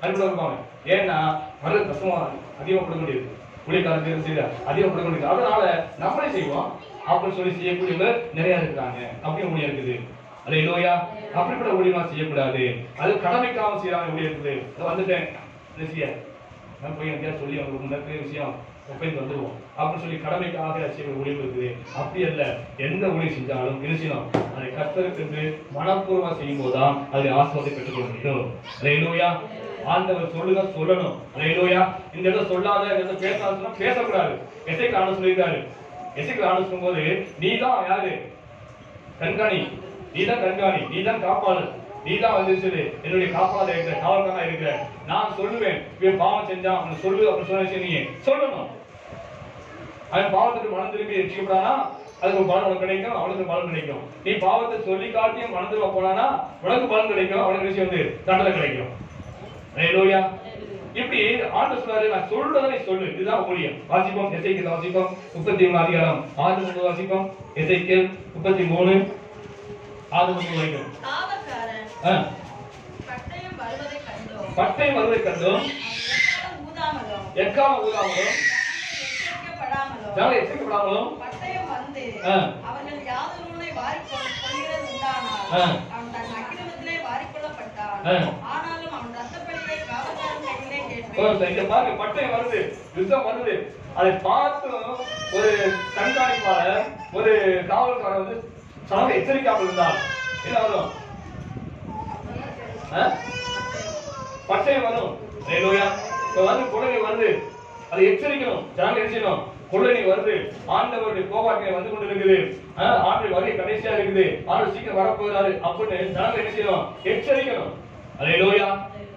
அனுப்பிட இருப்பாங்க. ஏன்னா வர கஷ்டமா அதிகமா கொடுக்க முடியாது, ஊழியக்காரருக்கு செய்ய அதிகமா கொடுக்க முடியாது. அதனால நம்மளே செய்வோம் அப்படின்னு சொல்லி செய்யக்கூடியவங்க நிறைய இருக்காங்க. அப்படியே ஊழியம் இருக்குது. ஹல்லேலூயா. அப்படிப்பட்ட ஊழியமா செய்யக்கூடாது. அது கடமைக்காக செய்யறாங்க. ஊழியம் இருக்குது, வந்துட்டேன் நான் போய் எங்கேயா சொல்லி அவங்க முன்னே விஷயம் போயிட்டு வந்துடுவோம் அப்படின்னு சொல்லி கடமைக்காக செய்ய ஊழியம் இருக்குது. அப்படி அல்ல, எந்த ஊழியம் செஞ்சாலும் என்ன செய்யணும்? அதை கர்த்தருக்கு மனப்பூர்வமா செய்யும் போதுதான் அதை ஆசீர்வாதத்தை பெற்றுக்கொள்ள முடியும். ஹல்லேலூயா. ஆண்டவர் சொல்லுங்க சொல்லணும். ஹல்லேலூயா. இந்த இடத்துல சொல்லாத, இந்த பேசாத பேசக்கூடாது. எசேக்கியேல் ஆண்டவர் சொல்லியிருக்காரு. எசேக்கியேல் ஆண்டவர் சொல்லும்போது நீதான் யாரு? கண்காணி, நீதான் கண்காணி, நீதான் காப்பாளர், நீதான் என்னுடைய காப்பாளர் இருக்கிற காவல்காரனா இருக்கிற. நான் சொல்லுவேன் இவன் பாவம் செஞ்சான் அவன் சொல்லு அப்படின்னு சொன்ன நீ சொல்லணும். அவன் பாவத்துக்கு மனம் திரும்பி ரட்சிக்கப்படானா அதுக்கு பலன் உனக்கு கிடைக்கும், அவனுக்கு பலன் கிடைக்கும். நீ பாவத்தை சொல்லி காட்டியும் மனம் திரும்ப போனானா உனக்கு பலன் கிடைக்கும், அவனுக்கு விஷயம் தண்டனை கிடைக்கும். ஹல்லேலூயா. இப்படி ஆண்டவர் சொல்றாரு, நான் சொல்றதை சொல்லு, இதுதான் ஊழியம். வாசிப்போம். எசேக்கியேல் வாசிப்போம் 33 அதிகாரம் 6 வாசிப்போம். எசேக்கியேல் 33 6 வரைக்கும். பட்டயம் வருவதை கண்டோம், எக்காலம் ஊதாமலும் எச்சரிக்கப்படாமலும் பட்டயம் வந்து அவர்கள் யாதொருவனை வாரிக்கொள்கிறது உண்டானால் அவன் தன் அக்கிரமத்திலே வாரிக்கொள்ளப்பட்டான். ஆனாலும் அவன் ரத்தப்பழியை காவல்காரன் கையிலே கேட்பேன். இங்க பாருங்க, பட்டயம் வருது, யுத்தம் வருது. அதை பார்த்து ஒரு கண்காணிப்பாளர், ஒரு காவல்காரர் சனத்தை எச்சரிக்காமல் இருந்தால் என்ன வரும்? பட்டயம் வரும். ஹல்லேலூயா. இப்ப வந்து கொள்ளை வருது, அதை எச்சரிக்கணும். ஜனங்கள் என்ன செய்யணும்? கொள்ளை வருது, ஆண்டவருடைய கோபாக்கினை வந்து கொண்டு இருக்குது, ஆண்டு வரைய கடைசியா இருக்குது, ஆண்டு சீக்கிரம் வரப்போகிறாரு அப்படின்னு ஜனங்கள் என்ன செய்யணும்? எச்சரிக்கணும். ஹல்லேலூயா.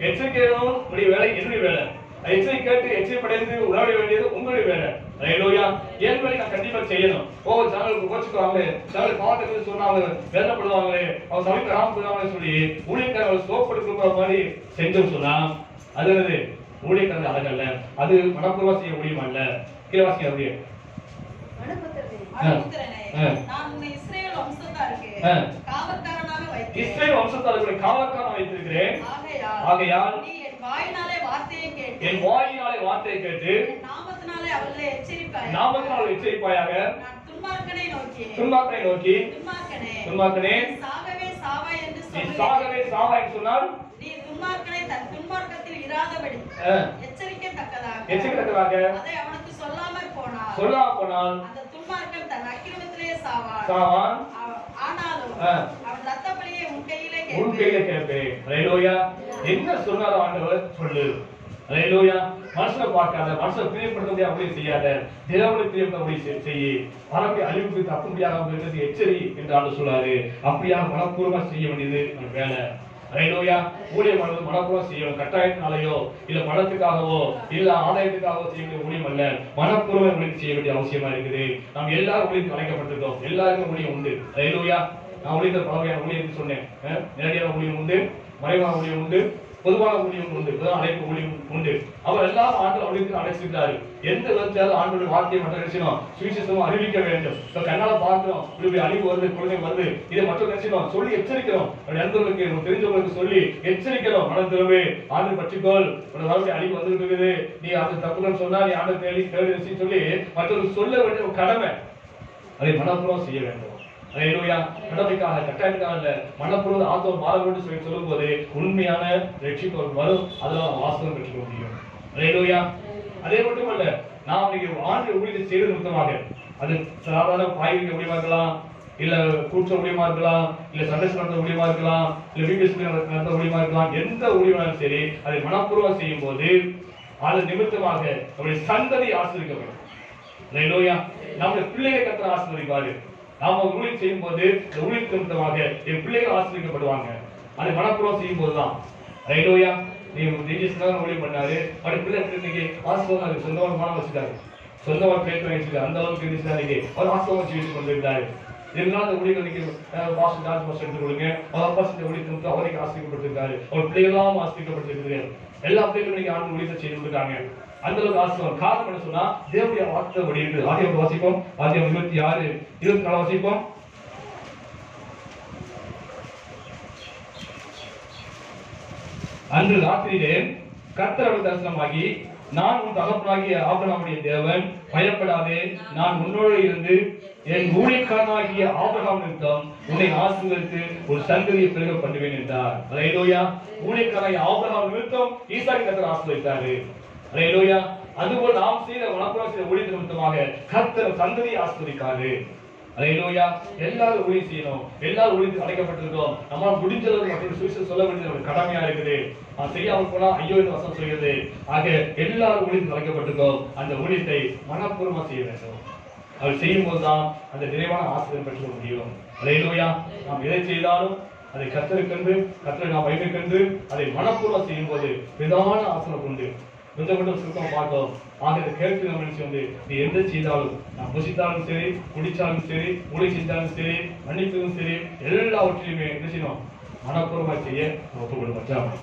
எச்சரிக்கணும். உங்களுடைய வேலை என்னுடைய வேலை. எச்சரிக்கை கேட்டு எச்சரிப்படைந்து உணர வேண்டியது உங்களுடைய வேலை. ஹல்லேலூயா. என் வேலை நான் கண்டிப்பா செய்யணும். ஜனங்களுக்கு கோச்சுக்குவாங்க, ஜனங்கள் பாவத்தை சொன்னாங்க, வேதனைப்படுவாங்களே, அவங்க சமயம் வராம போடுவாங்கன்னு சொல்லி ஊழியக்காரர்கள் சோப்படுக்கிற மாதிரி செஞ்சோம் சொன்னா அது ஊழியக்காரர்கள் அழகல்ல, அது மனப்பூர்வ செய்ய முடியுமா? இல்ல கீழவாசி அப்படியே அருள்புத்திரனே, நான் உன்னை இஸ்ரவேல் வம்சத்தாருக்கு காவற்காரனாக வைத்தேன். இஸ்ரவேல் வம்சத்தாருக்கு காவற்காரனாக வைத்திருக்கிறேன். ஆகையால் நீ என் வாயினாலே வார்த்தையை கேட்டு என் வாயினாலே வார்த்தையை கேட்டு என் நாமத்தினாலே அவர்களை எச்சரிப்பாயாக. நாமத்தினாலே எச்சரிப்பாயாக. நான் துன்மார்க்கனை நோக்கி துன்மார்க்கனே சாகவே சாவாய் என்று நீ சொல்லி சாகவே சாவாய் என்று சொன்னால் நீ துன்மார்க்கனை தன் துன்மார்க்கத்தில் இராதபடி எச்சரிக்கத்தக்கதாக அதை அவனுக்கு சொல்லாமல் போனால் அந்த துன்மார்க்கன் தன் அக்கிரமத்திலே சாவான். ஆனாலும் அவன் ரத்த பலியை உன் கையிலே கேட்பேன். ஹல்லேலூயா. என்ன சொன்னார் ஆண்டவர்? சொல்லு. ஹல்லேலூயா. மனுஷனை பார்க்காத, மனுஷனை பிரியப்படுத்த அப்படி செய்யாத, தேவனை பிரியப்படுத்த செய்யி, பரப்பை அழிவுக்கு தப்ப முடியாத எச்சரி என்று ஆண்டு சொல்லாரு. அப்படியாக மனப்பூர்வமா செய்ய வேண்டியது வேலை. ஹல்லேலூயா. ஊழியமானது மனப்பூர்வம் செய்யணும். கட்டாயத்தினாலேயோ இல்ல பணத்துக்காகவோ இல்ல ஆதாயத்துக்காகவோ செய்ய வேண்டிய ஊழியம் அல்ல. மனப்பூர்வம் ஊழியம் செய்ய வேண்டிய அவசியமா இருக்குது. நாம் எல்லாரும் ஊழியத்துக்கு அழைக்கப்பட்டிருக்கோம். எல்லாருக்கும் ஊழியம் உண்டு. ஹல்லேலூயா. நான் ஊழியத்தை பல வகையான ஊழியம் சொன்னேன். நேரடியான ஊழியம் உண்டு, மறைவான ஊழியம் உண்டு, பொதுவான ஊழியம் உண்டு, அழைப்பு ஊழியம் உண்டு. அவர் எல்லாரும் ஆண்டு ஊழியத்துக்கு அழைச்சிருக்கிறாரு. எந்த விதத்திலாவது ஆண்டோட வார்த்தையை மட்டும் நினைச்சணும், சுவிசேஷமும் அறிவிக்க வேண்டும். கண்ணால பார்க்கிறோம், இப்படி அழிவு வருது, குழந்தை வருது, இதை மட்டும் நினைச்சணும், சொல்லி எச்சரிக்கிறோம். நண்பர்களுக்கு தெரிஞ்சவங்களுக்கு சொல்லி எச்சரிக்கிறோம். மனதிலவே ஆண்டு பற்றிக்கோள், உனக்கு வாழ்க்கை அழிவு வந்துட்டு இருக்குது, நீ அது தப்புன்னு சொன்னா நீ ஆண்டு தேடி சொல்லி மற்றவர்கள் சொல்ல வேண்டிய ஒரு கடமை. அதை மனப்பூர்வம் செய்ய வேண்டும். ஹல்லேலூயா. கடமைக்காக கட்டாயத்துக்காக இல்ல, மனப்பூர்வம் ஆத்ம மாறவேண்டும் சொல்லி சொல்லும் போது உண்மையான ரட்சிப்பு வரும். அதெல்லாம் வாசகம் பெற்றுக்க முடியும். ஹல்லேலூயா. அதே மட்டுமல்ல, நாம் இன்னைக்கு ஆண்டு ஊழியத்தை செய்வது நிமித்தமாக, அது சாதாரண காய்கறி ஊழியமா இருக்கலாம், இல்ல கூற்ற ஊழியமா இருக்கலாம், இல்ல சண்டை நடத்த ஊழியமா இருக்கலாம், இல்ல வீட்டு நடத்த ஊழியமா இருக்கலாம், எந்த ஊழியமானாலும் சரி, அதை மனப்பூர்வம் செய்யும் போது அது நிமித்தமாக நம்முடைய சந்ததி ஆசீர்வதிக்கப்படும். ஹல்லேலூயா. நம்முடைய பிள்ளைகளை கர்த்தர் ஆசீர்வதிப்பாரு. நாம ஊழியம் செய்யும் போது இந்த ஊழியத்தின் நிமித்தமாக என் பிள்ளைகள் ஆசீர்வதிக்கப்படுவாங்க. அதை மனப்பூர்வம் செய்யும் போதுதான். ஹல்லேலூயா. நீ ஊழியம் பண்ணாரு, அப்படி பிள்ளை இன்னைக்கு ஆசீர்வாதம் சொந்தமான மாணவ வச்சுட்டாரு, சொந்தமா பேர் வச்சுட்டாரு, அந்த அளவுக்கு இருந்துச்சு. அவர் ஆசீர்வாதம் செய்து கொண்டிருந்தாரு. இதனால அந்த ஊழியர்கள் எடுத்துக் கொடுங்க. ஊழியத்தின் அவருக்கு ஆசீர்வதிக்கப்பட்டிருக்காரு. அவர் பிள்ளைகளாம் ஆசீர்வதிக்கப்பட்டிருக்கிறது. எல்லா பிள்ளைகளும் இன்னைக்கு ஆண்டு ஊழியத்தை செய்து கொடுத்தாங்க. அந்த அளவுக்கு ஆசீர்வாதம். காரணம் என்ன சொன்னா தேவனுடைய வார்த்தை படி இருக்குது. ஆதியாகமம் வாசிப்போம். ஆதியாகமம் 26:24 வாசிப்போம். அன்று ராத்திரியிலே கர்த்தர் அவருக்கு தரிசனமாகி, நான் உன் தகப்பனாகிய ஆபிரகாமுடைய தேவன், பயப்படாதே, நான் உன்னோடு இருந்து என் ஊழியக்காரனாகிய ஆபிரகாம் நிமித்தம் உன்னை ஆசீர்வதித்து ஒரு சந்ததியை பெருக பண்ணுவேன் என்றார். ஹல்லேலூயா. ஊழியக்காரனாகிய ஆபிரகாம் நிமித்தம் ஈசாக்கை கர்த்தர் ஆசீர்வதித்தாரு. ஹல்லேலூயா. அதுபோல் நாம் செய்த வனப்புறம் செய்த ஊழியத்தின் நிமித்தமாக கர்த்தர் சந்ததியை ஆசீர்வதிக்காரு. ஹல்லேலூயா. எல்லாரும் ஊழியம் செய்யணும். எல்லாரும் ஊழியத்துக்கு அழைக்கப்பட்டிருக்கோம். நம்மால் முடிஞ்ச அளவுக்கு மற்றொரு சுவிசேஷம் சொல்ல வேண்டியது ஒரு கடமையா இருக்குது. செய்யாமல் போனா ஐயோ என்று வசனம் சொல்கிறது. ஆக எல்லாரும் ஊழியத்துக்கு அழைக்கப்பட்டிருக்கோம். அந்த ஊழியத்தை மனப்பூர்வமா செய்ய வேண்டும். அவர் செய்யும் போதுதான் அந்த நிறைவான ஆசீர்வாதம் பெற்றுக் முடியும். ஹல்லேலூயா. நாம் எதை செய்தாலும் அதை கர்த்தருக்கென்று, கர்த்தரை நாம் மகிமைக்கென்று அதை மனப்பூர்வம் செய்யும் போது பிரதான ஆசீர்வாதம் உண்டு. கொஞ்சம் மட்டும் சுருக்கமா பார்த்தோம். ஆக இதை கேட்டு நம்ம நினைச்சு நீ எந்த செய்தாலும், நான் புசித்தாலும் சரி, குடிச்சாலும் சரி, ஊழி செஞ்சாலும் சரி, மன்னித்ததும் சரி, எல்லாவற்றிலுமே என்ன செய்யணும்? மனப்பூர்வமா செய்ய ஒப்புக்கொள்ளும்.